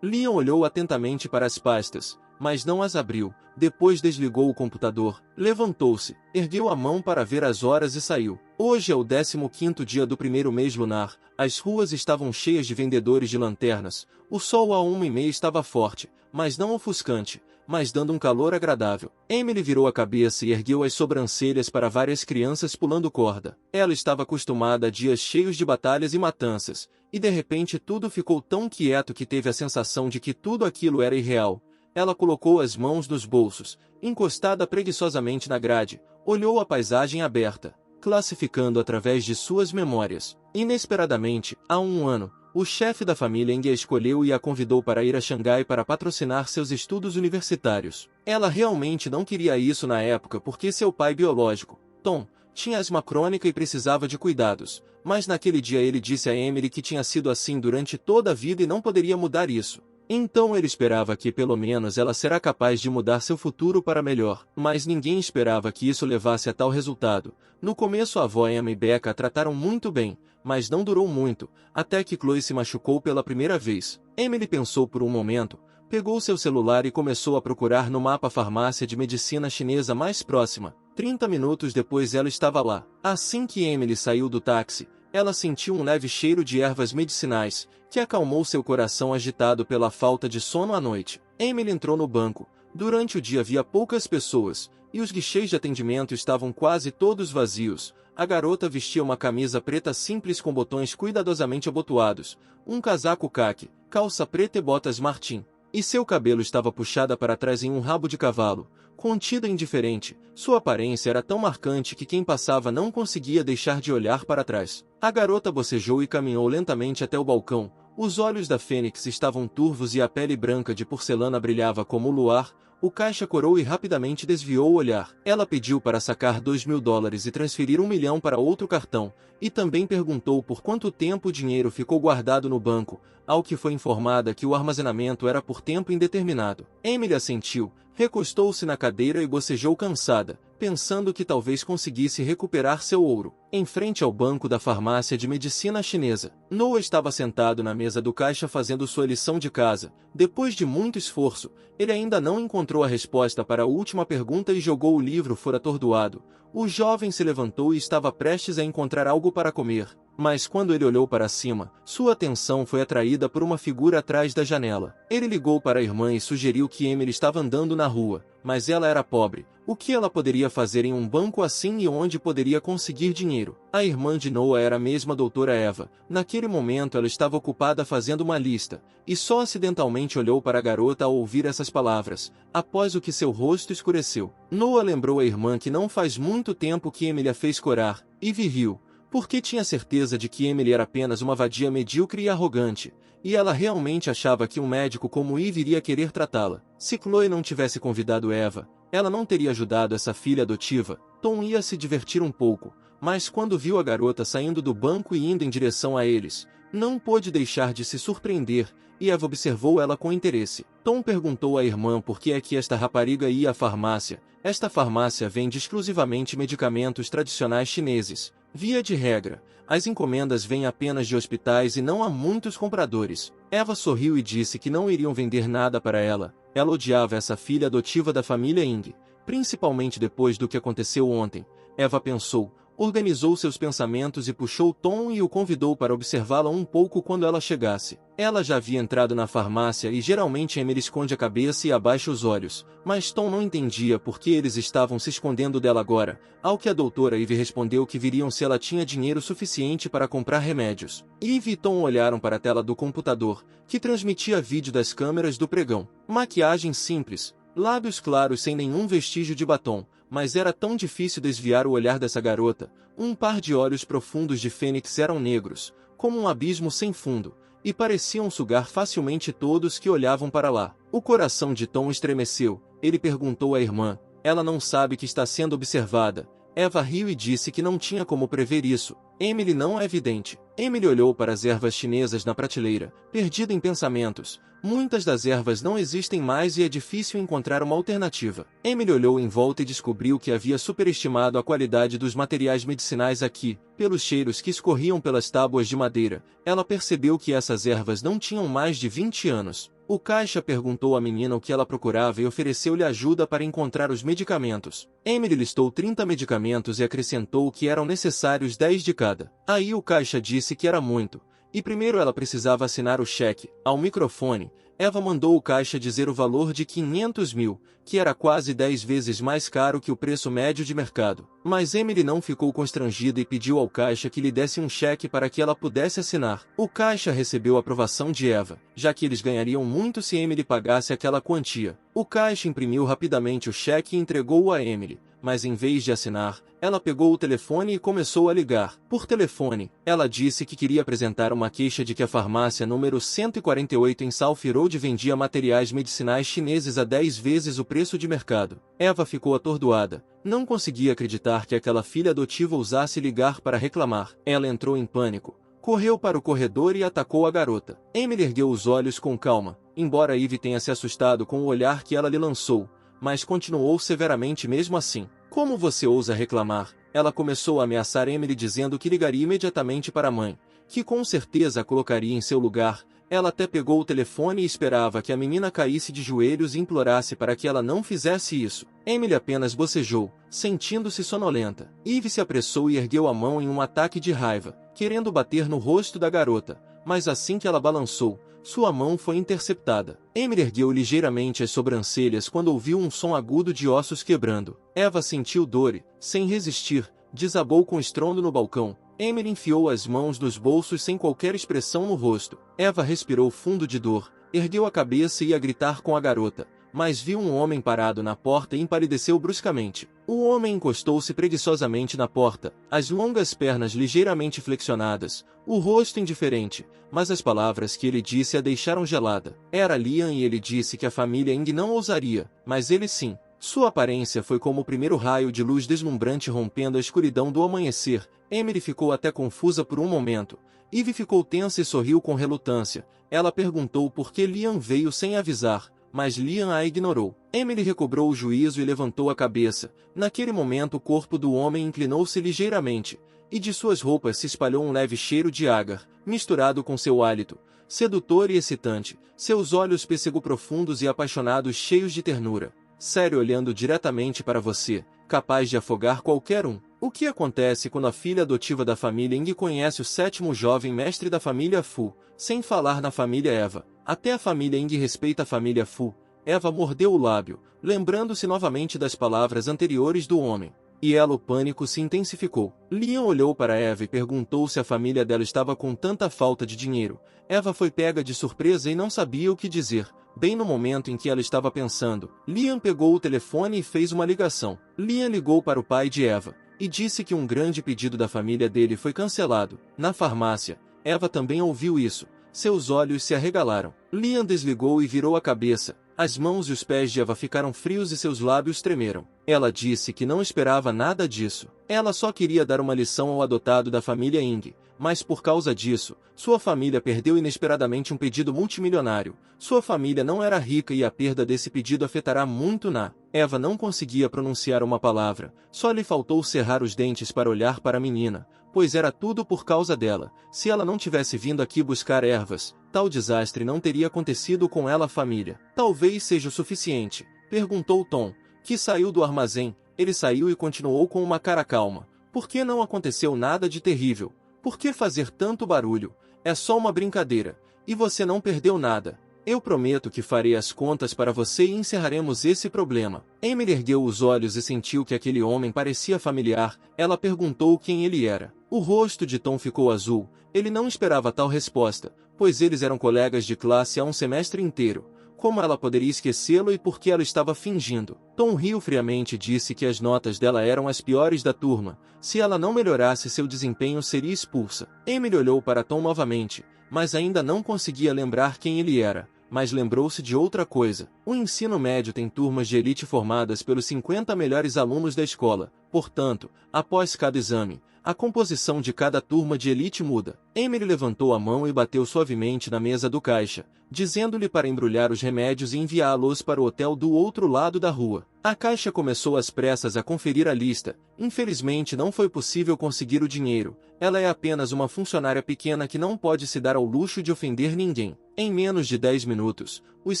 Liam olhou atentamente para as pastas, mas não as abriu. Depois desligou o computador, levantou-se, ergueu a mão para ver as horas e saiu. Hoje é o 15º dia do primeiro mês lunar. As ruas estavam cheias de vendedores de lanternas. O sol à 1h30 estava forte, mas não ofuscante. mas dando um calor agradável. Emily virou a cabeça e ergueu as sobrancelhas para várias crianças pulando corda. Ela estava acostumada a dias cheios de batalhas e matanças, e de repente tudo ficou tão quieto que teve a sensação de que tudo aquilo era irreal. Ela colocou as mãos nos bolsos, encostada preguiçosamente na grade, olhou a paisagem aberta, classificando através de suas memórias. Inesperadamente, há um ano, o chefe da família Eng a escolheu e a convidou para ir a Xangai para patrocinar seus estudos universitários. Ela realmente não queria isso na época porque seu pai biológico, Tom, tinha asma crônica e precisava de cuidados, mas naquele dia ele disse a Emily que tinha sido assim durante toda a vida e não poderia mudar isso. Então ele esperava que pelo menos ela será capaz de mudar seu futuro para melhor, mas ninguém esperava que isso levasse a tal resultado. No começo a avó Emma e Becca a trataram muito bem, mas não durou muito, até que Chloe se machucou pela primeira vez. Emily pensou por um momento, pegou seu celular e começou a procurar no mapa a farmácia de medicina chinesa mais próxima. 30 minutos depois ela estava lá. Assim que Emily saiu do táxi, ela sentiu um leve cheiro de ervas medicinais, que acalmou seu coração agitado pela falta de sono à noite. Emily entrou no banco. Durante o dia havia poucas pessoas, e os guichês de atendimento estavam quase todos vazios. A garota vestia uma camisa preta simples com botões cuidadosamente abotoados, um casaco caque, calça preta e botas Martin, e seu cabelo estava puxado para trás em um rabo de cavalo. Contida e indiferente, sua aparência era tão marcante que quem passava não conseguia deixar de olhar para trás. A garota bocejou e caminhou lentamente até o balcão. Os olhos da Fênix estavam turvos e a pele branca de porcelana brilhava como o luar. O caixa corou e rapidamente desviou o olhar. Ela pediu para sacar $2.000 e transferir 1 milhão para outro cartão, e também perguntou por quanto tempo o dinheiro ficou guardado no banco, ao que foi informada que o armazenamento era por tempo indeterminado. Emily assentiu, recostou-se na cadeira e bocejou cansada, pensando que talvez conseguisse recuperar seu ouro. Em frente ao banco da farmácia de medicina chinesa, Noah estava sentado na mesa do caixa fazendo sua lição de casa. Depois de muito esforço, ele ainda não encontrou a resposta para a última pergunta e jogou o livro fora atordoado. O jovem se levantou e estava prestes a encontrar algo para comer, mas quando ele olhou para cima, sua atenção foi atraída por uma figura atrás da janela. Ele ligou para a irmã e sugeriu que Emily estava andando na rua, mas ela era pobre. O que ela poderia fazer em um banco assim e onde poderia conseguir dinheiro? A irmã de Noah era a mesma doutora Eva. Naquele momento ela estava ocupada fazendo uma lista, e só acidentalmente olhou para a garota ao ouvir essas palavras, após o que seu rosto escureceu. Noah lembrou à irmã que não faz muito tempo que Emily a fez corar, e riu, porque tinha certeza de que Emily era apenas uma vadia medíocre e arrogante, e ela realmente achava que um médico como Eve iria querer tratá-la. Se Chloe não tivesse convidado Eva, ela não teria ajudado essa filha adotiva. Tom ia se divertir um pouco, mas quando viu a garota saindo do banco e indo em direção a eles, não pôde deixar de se surpreender, e Eva observou ela com interesse. Tom perguntou à irmã por que é que esta rapariga ia à farmácia. Esta farmácia vende exclusivamente medicamentos tradicionais chineses. Via de regra, as encomendas vêm apenas de hospitais e não há muitos compradores. Eva sorriu e disse que não iriam vender nada para ela. Ela odiava essa filha adotiva da família Ing, principalmente depois do que aconteceu ontem. Eva pensou, organizou seus pensamentos e puxou Tom e o convidou para observá-la um pouco quando ela chegasse. Ela já havia entrado na farmácia e geralmente Emily esconde a cabeça e abaixa os olhos, mas Tom não entendia por que eles estavam se escondendo dela agora, ao que a doutora Eve respondeu que viriam se ela tinha dinheiro suficiente para comprar remédios. Eve e Tom olharam para a tela do computador, que transmitia vídeo das câmeras do pregão. Maquiagem simples, lábios claros sem nenhum vestígio de batom, mas era tão difícil desviar o olhar dessa garota. Um par de olhos profundos de Fênix eram negros, como um abismo sem fundo, e pareciam sugar facilmente todos que olhavam para lá. O coração de Tom estremeceu. Ele perguntou à irmã, ela não sabe que está sendo observada. Eva riu e disse que não tinha como prever isso. Emily não é evidente. Emily olhou para as ervas chinesas na prateleira, perdida em pensamentos. Muitas das ervas não existem mais e é difícil encontrar uma alternativa. Emily olhou em volta e descobriu que havia superestimado a qualidade dos materiais medicinais aqui. Pelos cheiros que escorriam pelas tábuas de madeira, ela percebeu que essas ervas não tinham mais de 20 anos. O caixa perguntou à menina o que ela procurava e ofereceu-lhe ajuda para encontrar os medicamentos. Emily listou 30 medicamentos e acrescentou que eram necessários 10 de cada. Aí o caixa disse que era muito. e primeiro ela precisava assinar o cheque. Ao microfone, Eva mandou o caixa dizer o valor de 500 mil, que era quase 10 vezes mais caro que o preço médio de mercado. Mas Emily não ficou constrangida e pediu ao caixa que lhe desse um cheque para que ela pudesse assinar. O caixa recebeu a aprovação de Eva, já que eles ganhariam muito se Emily pagasse aquela quantia. O caixa imprimiu rapidamente o cheque e entregou-o a Emily, mas em vez de assinar, ela pegou o telefone e começou a ligar. Por telefone, ela disse que queria apresentar uma queixa de que a farmácia número 148 em South Road vendia materiais medicinais chineses a 10 vezes o preço de mercado. Eva ficou atordoada. Não conseguia acreditar que aquela filha adotiva ousasse ligar para reclamar. Ela entrou em pânico. Correu para o corredor e atacou a garota. Emily ergueu os olhos com calma, embora Eve tenha se assustado com o olhar que ela lhe lançou, mas continuou severamente mesmo assim. Como você ousa reclamar? Ela começou a ameaçar Emily dizendo que ligaria imediatamente para a mãe, que com certeza a colocaria em seu lugar. Ela até pegou o telefone e esperava que a menina caísse de joelhos e implorasse para que ela não fizesse isso. Emily apenas bocejou, sentindo-se sonolenta. Eve se apressou e ergueu a mão em um ataque de raiva, querendo bater no rosto da garota, mas assim que ela balançou, sua mão foi interceptada. Emily ergueu ligeiramente as sobrancelhas quando ouviu um som agudo de ossos quebrando. Eva sentiu dor e, sem resistir, desabou com estrondo no balcão. Emily enfiou as mãos nos bolsos sem qualquer expressão no rosto. Eva respirou fundo de dor, ergueu a cabeça e ia gritar com a garota, mas viu um homem parado na porta e empalideceu bruscamente. O homem encostou-se preguiçosamente na porta, as longas pernas ligeiramente flexionadas, o rosto indiferente, mas as palavras que ele disse a deixaram gelada. Era Liam e ele disse que a família Ing não ousaria, mas ele sim. Sua aparência foi como o primeiro raio de luz deslumbrante rompendo a escuridão do amanhecer. Emily ficou até confusa por um momento. Eve ficou tensa e sorriu com relutância. Ela perguntou por que Liam veio sem avisar, mas Liam a ignorou. Emily recobrou o juízo e levantou a cabeça. Naquele momento o corpo do homem inclinou-se ligeiramente, e de suas roupas se espalhou um leve cheiro de ágar, misturado com seu hálito, sedutor e excitante, seus olhos pêssego profundos e apaixonados cheios de ternura. Sério, olhando diretamente para você, capaz de afogar qualquer um. O que acontece quando a filha adotiva da família Ing conhece o sétimo jovem mestre da família Fu, sem falar na família Eva? Até a família Ing respeita a família Fu. Eva mordeu o lábio, lembrando-se novamente das palavras anteriores do homem. E ela o pânico se intensificou. Liam olhou para Eva e perguntou se a família dela estava com tanta falta de dinheiro. Eva foi pega de surpresa e não sabia o que dizer. Bem no momento em que ela estava pensando, Liam pegou o telefone e fez uma ligação. Liam ligou para o pai de Eva, e disse que um grande pedido da família dele foi cancelado. Na farmácia, Eva também ouviu isso. Seus olhos se arregalaram. Liam desligou e virou a cabeça. As mãos e os pés de Eva ficaram frios e seus lábios tremeram. Ela disse que não esperava nada disso. Ela só queria dar uma lição ao adotado da família Ing, mas por causa disso, sua família perdeu inesperadamente um pedido multimilionário. Sua família não era rica e a perda desse pedido afetará muito na... Eva não conseguia pronunciar uma palavra, só lhe faltou cerrar os dentes para olhar para a menina, pois era tudo por causa dela. Se ela não tivesse vindo aqui buscar ervas, tal desastre não teria acontecido com ela. A família. Talvez seja o suficiente, perguntou Tom, que saiu do armazém. Ele saiu e continuou com uma cara calma. Por que não aconteceu nada de terrível? Por que fazer tanto barulho? É só uma brincadeira. E você não perdeu nada. Eu prometo que farei as contas para você e encerraremos esse problema. Emily ergueu os olhos e sentiu que aquele homem parecia familiar. Ela perguntou quem ele era. O rosto de Tom ficou azul. Ele não esperava tal resposta, pois eles eram colegas de classe há um semestre inteiro. Como ela poderia esquecê-lo e por que ela estava fingindo? Tom riu friamente e disse que as notas dela eram as piores da turma. Se ela não melhorasse, seu desempenho seria expulsa. Emily olhou para Tom novamente, mas ainda não conseguia lembrar quem ele era. Mas lembrou-se de outra coisa. O ensino médio tem turmas de elite formadas pelos 50 melhores alunos da escola. Portanto, após cada exame, a composição de cada turma de elite muda. Emily levantou a mão e bateu suavemente na mesa do caixa, dizendo-lhe para embrulhar os remédios e enviá-los para o hotel do outro lado da rua. A caixa começou às pressas a conferir a lista. Infelizmente não foi possível conseguir o dinheiro. Ela é apenas uma funcionária pequena que não pode se dar ao luxo de ofender ninguém. Em menos de 10 minutos, os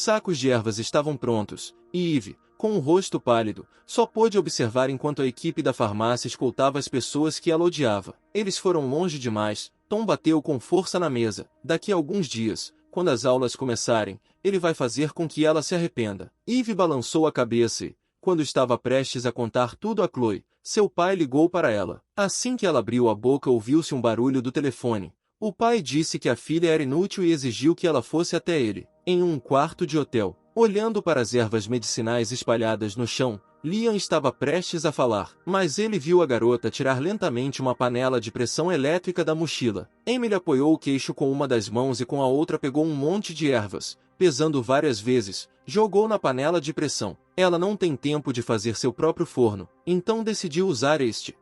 sacos de ervas estavam prontos, e Eve, Com o rosto pálido, só pôde observar enquanto a equipe da farmácia escoltava as pessoas que ela odiava. Eles foram longe demais. Tom bateu com força na mesa. Daqui a alguns dias, quando as aulas começarem, ele vai fazer com que ela se arrependa. Eve balançou a cabeça e, quando estava prestes a contar tudo a Chloe, seu pai ligou para ela. Assim que ela abriu a boca, ouviu-se um barulho do telefone. O pai disse que a filha era inútil e exigiu que ela fosse até ele, em um quarto de hotel. Olhando para as ervas medicinais espalhadas no chão, Liam estava prestes a falar, mas ele viu a garota tirar lentamente uma panela de pressão elétrica da mochila. Emily apoiou o queixo com uma das mãos e com a outra pegou um monte de ervas, pesando várias vezes, jogou na panela de pressão. Ela não tem tempo de fazer seu próprio forno, então decidiu usar este.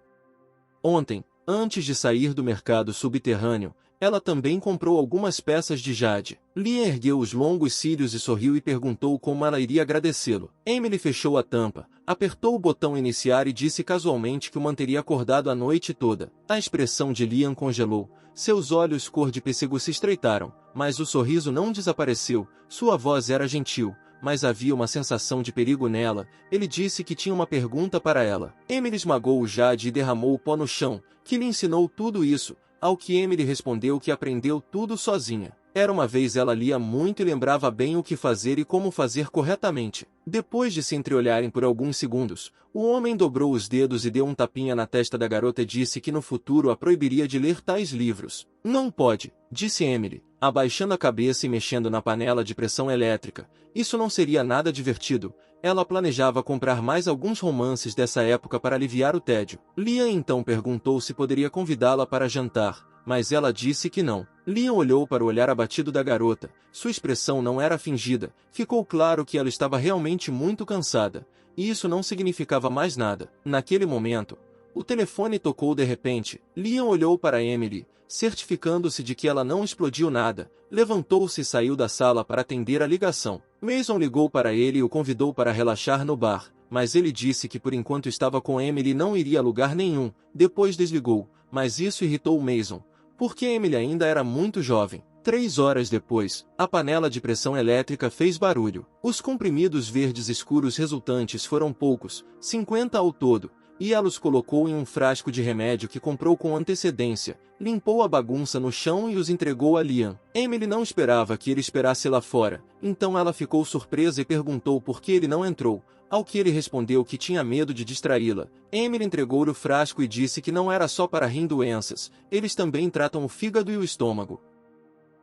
Ontem, antes de sair do mercado subterrâneo, ela também comprou algumas peças de jade. Liam ergueu os longos cílios e sorriu e perguntou como ela iria agradecê-lo. Emily fechou a tampa, apertou o botão iniciar e disse casualmente que o manteria acordado a noite toda. A expressão de Liam congelou. Seus olhos cor de pêssego se estreitaram, mas o sorriso não desapareceu. Sua voz era gentil, mas havia uma sensação de perigo nela. Ele disse que tinha uma pergunta para ela. Emily esmagou o jade e derramou o pó no chão. Que lhe ensinou tudo isso? Ao que Emily respondeu que aprendeu tudo sozinha. Era uma vez ela lia muito e lembrava bem o que fazer e como fazer corretamente. Depois de se entreolharem por alguns segundos, o homem dobrou os dedos e deu um tapinha na testa da garota e disse que no futuro a proibiria de ler tais livros. Não pode, disse Emily, abaixando a cabeça e mexendo na panela de pressão elétrica. Isso não seria nada divertido. Ela planejava comprar mais alguns romances dessa época para aliviar o tédio. Liam então perguntou se poderia convidá-la para jantar, mas ela disse que não. Liam olhou para o olhar abatido da garota. Sua expressão não era fingida. Ficou claro que ela estava realmente muito cansada. E isso não significava mais nada. Naquele momento, o telefone tocou de repente. Liam olhou para Emily, certificando-se de que ela não explodiu nada. Levantou-se e saiu da sala para atender a ligação. Mason ligou para ele e o convidou para relaxar no bar, mas ele disse que por enquanto estava com Emily e não iria a lugar nenhum. Depois desligou, mas isso irritou Mason, porque Emily ainda era muito jovem. 3 horas depois, a panela de pressão elétrica fez barulho. Os comprimidos verdes escuros resultantes foram poucos, 50 ao todo, e ela os colocou em um frasco de remédio que comprou com antecedência, limpou a bagunça no chão e os entregou a Liam. Emily não esperava que ele esperasse lá fora, então ela ficou surpresa e perguntou por que ele não entrou, ao que ele respondeu que tinha medo de distraí-la. Emily entregou-lhe o frasco e disse que não era só para rim doenças, eles também tratam o fígado e o estômago.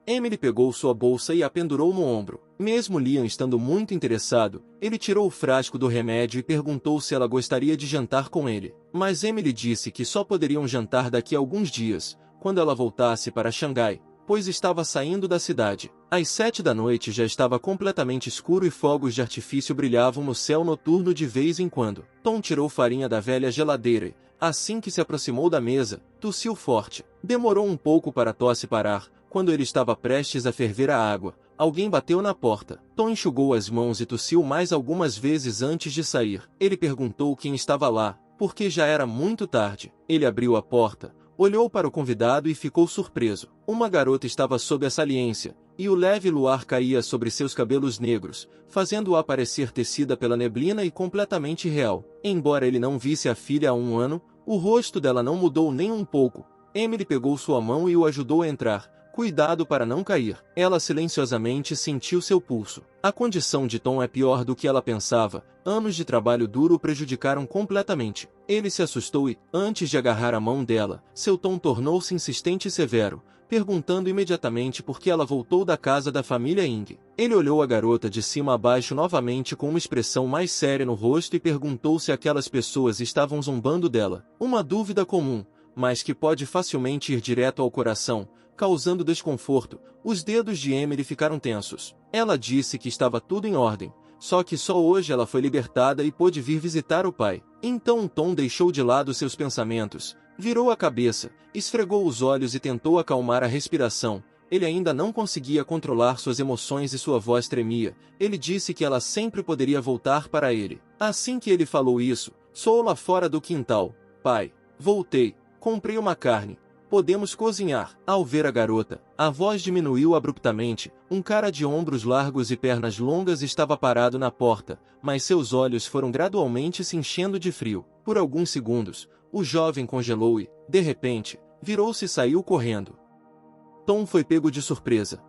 Emily pegou sua bolsa e a pendurou no ombro. Mesmo Liam estando muito interessado, ele tirou o frasco do remédio e perguntou se ela gostaria de jantar com ele. Mas Emily disse que só poderiam jantar daqui a alguns dias, quando ela voltasse para Xangai, pois estava saindo da cidade. Às 7 da noite já estava completamente escuro e fogos de artifício brilhavam no céu noturno de vez em quando. Tom tirou farinha da velha geladeira e, assim que se aproximou da mesa, tossiu forte. Demorou um pouco para a tosse parar. Quando ele estava prestes a ferver a água, alguém bateu na porta. Tom enxugou as mãos e tossiu mais algumas vezes antes de sair. Ele perguntou quem estava lá, porque já era muito tarde. Ele abriu a porta, olhou para o convidado e ficou surpreso. Uma garota estava sob a saliência, e o leve luar caía sobre seus cabelos negros, fazendo-a parecer tecida pela neblina e completamente real. Embora ele não visse a filha há um ano, o rosto dela não mudou nem um pouco. Emily pegou sua mão e o ajudou a entrar. Cuidado para não cair. Ela silenciosamente sentiu seu pulso. A condição de Tom é pior do que ela pensava. Anos de trabalho duro o prejudicaram completamente. Ele se assustou e, antes de agarrar a mão dela, seu tom tornou-se insistente e severo, perguntando imediatamente por que ela voltou da casa da família Ing. Ele olhou a garota de cima a baixo novamente com uma expressão mais séria no rosto e perguntou se aquelas pessoas estavam zombando dela. Uma dúvida comum, mas que pode facilmente ir direto ao coração, causando desconforto. Os dedos de Emily ficaram tensos. Ela disse que estava tudo em ordem, só que só hoje ela foi libertada e pôde vir visitar o pai. Então Tom deixou de lado seus pensamentos, virou a cabeça, esfregou os olhos e tentou acalmar a respiração. Ele ainda não conseguia controlar suas emoções e sua voz tremia. Ele disse que ela sempre poderia voltar para ele. Assim que ele falou isso, soou lá fora do quintal. Pai, voltei, comprei uma carne. Podemos cozinhar. Ao ver a garota, a voz diminuiu abruptamente. Um cara de ombros largos e pernas longas estava parado na porta, mas seus olhos foram gradualmente se enchendo de frio. Por alguns segundos, o jovem congelou e, de repente, virou-se e saiu correndo. Tom foi pego de surpresa.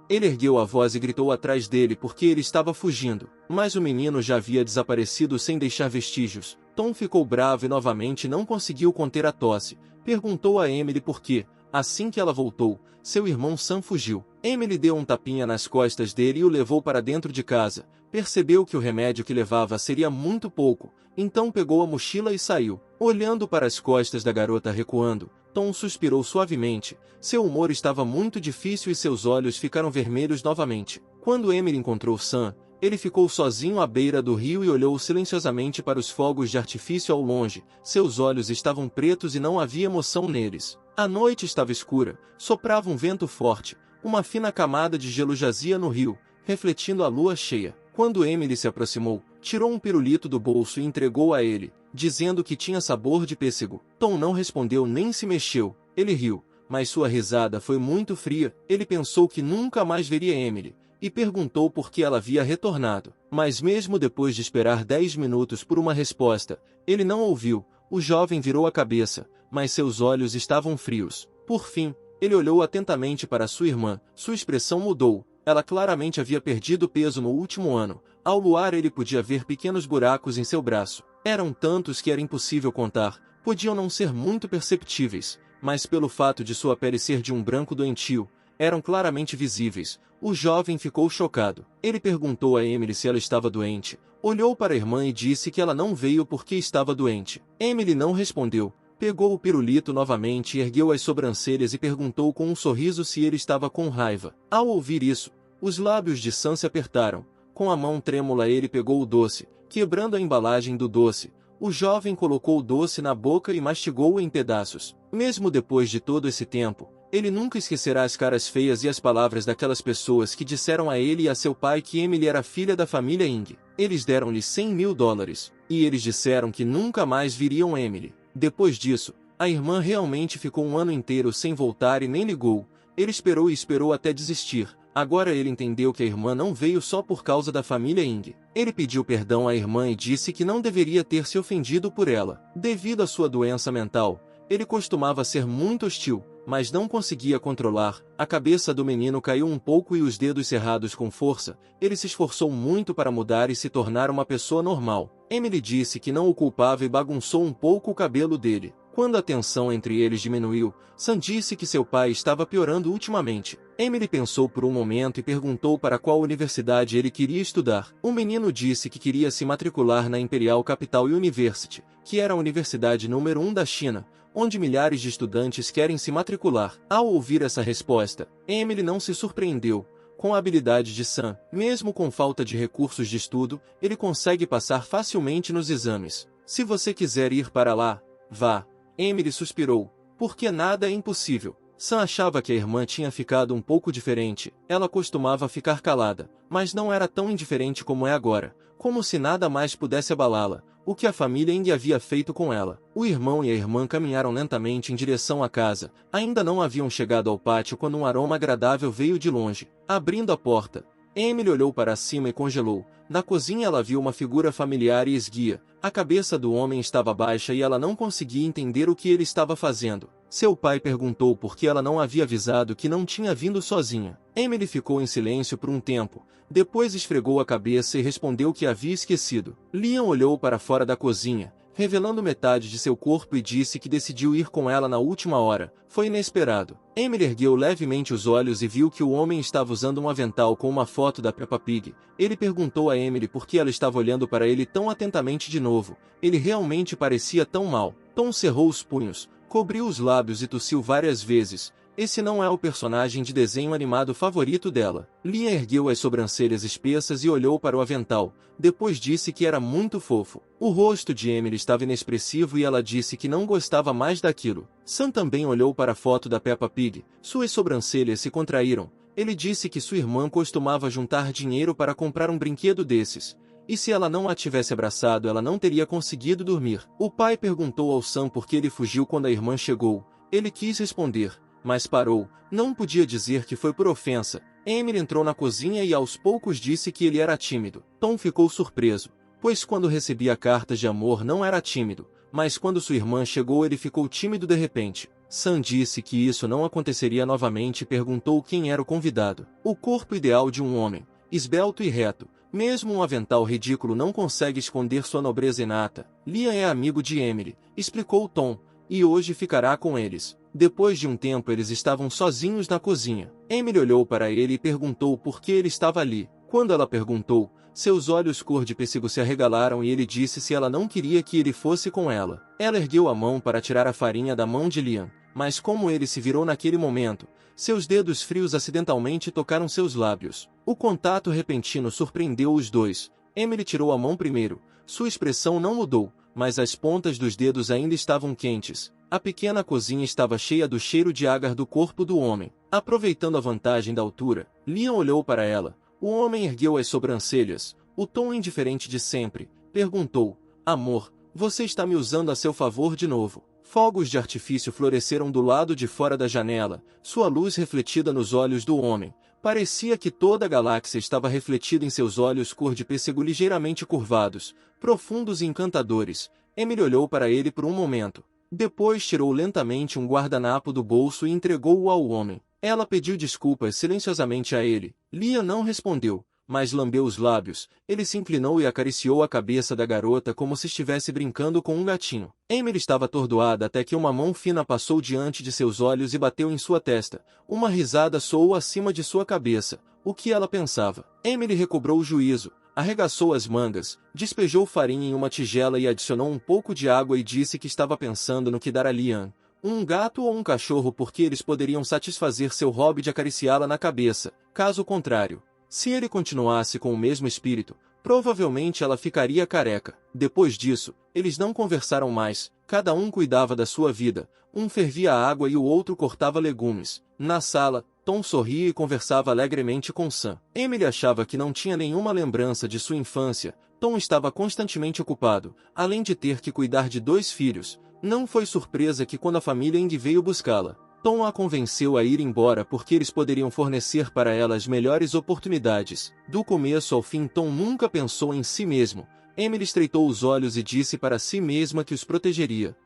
Ele ergueu a voz e gritou atrás dele porque ele estava fugindo, mas o menino já havia desaparecido sem deixar vestígios. Tom ficou bravo e novamente não conseguiu conter a tosse. Perguntou a Emily por quê. Assim que ela voltou, seu irmão Sam fugiu. Emily deu um tapinha nas costas dele e o levou para dentro de casa. Percebeu que o remédio que levava seria muito pouco, então pegou a mochila e saiu. Olhando para as costas da garota recuando, Tom suspirou suavemente. Seu humor estava muito difícil e seus olhos ficaram vermelhos novamente. Quando Emily encontrou Sam, ele ficou sozinho à beira do rio e olhou silenciosamente para os fogos de artifício ao longe. Seus olhos estavam pretos e não havia emoção neles. A noite estava escura, soprava um vento forte. Uma fina camada de gelo jazia no rio, refletindo a lua cheia. Quando Emily se aproximou, tirou um pirulito do bolso e entregou a ele, dizendo que tinha sabor de pêssego. Tom não respondeu nem se mexeu. Ele riu, mas sua risada foi muito fria. Ele pensou que nunca mais veria Emily, e perguntou por que ela havia retornado. Mas mesmo depois de esperar 10 minutos por uma resposta, ele não ouviu. O jovem virou a cabeça, mas seus olhos estavam frios. Por fim, ele olhou atentamente para sua irmã. Sua expressão mudou. Ela claramente havia perdido peso no último ano. Ao luar ele podia ver pequenos buracos em seu braço. Eram tantos que era impossível contar. Podiam não ser muito perceptíveis, mas pelo fato de sua pele ser de um branco doentio, eram claramente visíveis. O jovem ficou chocado. Ele perguntou a Emily se ela estava doente. Olhou para a irmã e disse que ela não veio porque estava doente. Emily não respondeu. Pegou o pirulito novamente e ergueu as sobrancelhas e perguntou com um sorriso se ele estava com raiva. Ao ouvir isso, os lábios de Sam se apertaram. Com a mão trêmula ele pegou o doce, quebrando a embalagem do doce. O jovem colocou o doce na boca e mastigou-o em pedaços. Mesmo depois de todo esse tempo, ele nunca esquecerá as caras feias e as palavras daquelas pessoas que disseram a ele e a seu pai que Emily era filha da família Ing. Eles deram-lhe $100.000, e eles disseram que nunca mais viriam Emily. Depois disso, a irmã realmente ficou um ano inteiro sem voltar e nem ligou. Ele esperou e esperou até desistir. Agora ele entendeu que a irmã não veio só por causa da família Ing. Ele pediu perdão à irmã e disse que não deveria ter se ofendido por ela. Devido à sua doença mental, ele costumava ser muito hostil, mas não conseguia controlar. A cabeça do menino caiu um pouco e os dedos cerrados com força. Ele se esforçou muito para mudar e se tornar uma pessoa normal. Emily disse que não o culpava e bagunçou um pouco o cabelo dele. Quando a tensão entre eles diminuiu, Sam disse que seu pai estava piorando ultimamente. Emily pensou por um momento e perguntou para qual universidade ele queria estudar. O menino disse que queria se matricular na Imperial Capital University, que era a universidade número 1 da China, onde milhares de estudantes querem se matricular. Ao ouvir essa resposta, Emily não se surpreendeu. Com a habilidade de Sam, mesmo com falta de recursos de estudo, ele consegue passar facilmente nos exames. Se você quiser ir para lá, vá. Emily suspirou, porque nada é impossível. Sam achava que a irmã tinha ficado um pouco diferente. Ela costumava ficar calada, mas não era tão indiferente como é agora, como se nada mais pudesse abalá-la. O que a família Ing havia feito com ela. O irmão e a irmã caminharam lentamente em direção à casa. Ainda não haviam chegado ao pátio quando um aroma agradável veio de longe. Abrindo a porta, Emily olhou para cima e congelou. Na cozinha ela viu uma figura familiar e esguia. A cabeça do homem estava baixa e ela não conseguia entender o que ele estava fazendo. Seu pai perguntou por que ela não havia avisado que não tinha vindo sozinha. Emily ficou em silêncio por um tempo. Depois esfregou a cabeça e respondeu que havia esquecido. Liam olhou para fora da cozinha, revelando metade de seu corpo e disse que decidiu ir com ela na última hora. Foi inesperado. Emily ergueu levemente os olhos e viu que o homem estava usando um avental com uma foto da Peppa Pig. Ele perguntou a Emily por que ela estava olhando para ele tão atentamente de novo. Ele realmente parecia tão mal. Tom cerrou os punhos, cobriu os lábios e tossiu várias vezes. Esse não é o personagem de desenho animado favorito dela. Liam ergueu as sobrancelhas espessas e olhou para o avental. Depois disse que era muito fofo. O rosto de Emily estava inexpressivo e ela disse que não gostava mais daquilo. Sam também olhou para a foto da Peppa Pig. Suas sobrancelhas se contraíram. Ele disse que sua irmã costumava juntar dinheiro para comprar um brinquedo desses. E se ela não a tivesse abraçado, ela não teria conseguido dormir. O pai perguntou ao Sam por que ele fugiu quando a irmã chegou. Ele quis responder, mas parou, não podia dizer que foi por ofensa. Emily entrou na cozinha e aos poucos disse que ele era tímido. Tom ficou surpreso, pois quando recebia cartas de amor não era tímido, mas quando sua irmã chegou ele ficou tímido de repente. Sam disse que isso não aconteceria novamente e perguntou quem era o convidado. O corpo ideal de um homem, esbelto e reto. Mesmo um avental ridículo não consegue esconder sua nobreza inata. Liam é amigo de Emily, explicou Tom, e hoje ficará com eles. Depois de um tempo eles estavam sozinhos na cozinha. Emily olhou para ele e perguntou por que ele estava ali. Quando ela perguntou, seus olhos cor de pêssego se arregalaram e ele disse se ela não queria que ele fosse com ela. Ela ergueu a mão para tirar a farinha da mão de Liam, mas como ele se virou naquele momento, seus dedos frios acidentalmente tocaram seus lábios. O contato repentino surpreendeu os dois. Emily tirou a mão primeiro. Sua expressão não mudou, mas as pontas dos dedos ainda estavam quentes. A pequena cozinha estava cheia do cheiro de ágar do corpo do homem. Aproveitando a vantagem da altura, Liam olhou para ela. O homem ergueu as sobrancelhas. O tom indiferente de sempre. Perguntou, amor, você está me usando a seu favor de novo. Fogos de artifício floresceram do lado de fora da janela, sua luz refletida nos olhos do homem. Parecia que toda a galáxia estava refletida em seus olhos cor de pêssego ligeiramente curvados, profundos e encantadores. Emily olhou para ele por um momento. Depois tirou lentamente um guardanapo do bolso e entregou-o ao homem. Ela pediu desculpas silenciosamente a ele. Liam não respondeu, mas lambeu os lábios. Ele se inclinou e acariciou a cabeça da garota como se estivesse brincando com um gatinho. Emily estava atordoada até que uma mão fina passou diante de seus olhos e bateu em sua testa. Uma risada soou acima de sua cabeça. O que ela pensava? Emily recobrou o juízo, arregaçou as mangas, despejou farinha em uma tigela e adicionou um pouco de água e disse que estava pensando no que dar a Liam. Um gato ou um cachorro porque eles poderiam satisfazer seu hobby de acariciá-la na cabeça. Caso contrário, se ele continuasse com o mesmo espírito, provavelmente ela ficaria careca. Depois disso, eles não conversaram mais, cada um cuidava da sua vida, um fervia a água e o outro cortava legumes. Na sala, Tom sorria e conversava alegremente com Sam. Emily achava que não tinha nenhuma lembrança de sua infância. Tom estava constantemente ocupado, além de ter que cuidar de 2 filhos. Não foi surpresa que quando a família Indy veio buscá-la, Tom a convenceu a ir embora porque eles poderiam fornecer para ela as melhores oportunidades. Do começo ao fim Tom nunca pensou em si mesmo. Emily estreitou os olhos e disse para si mesma que os protegeria.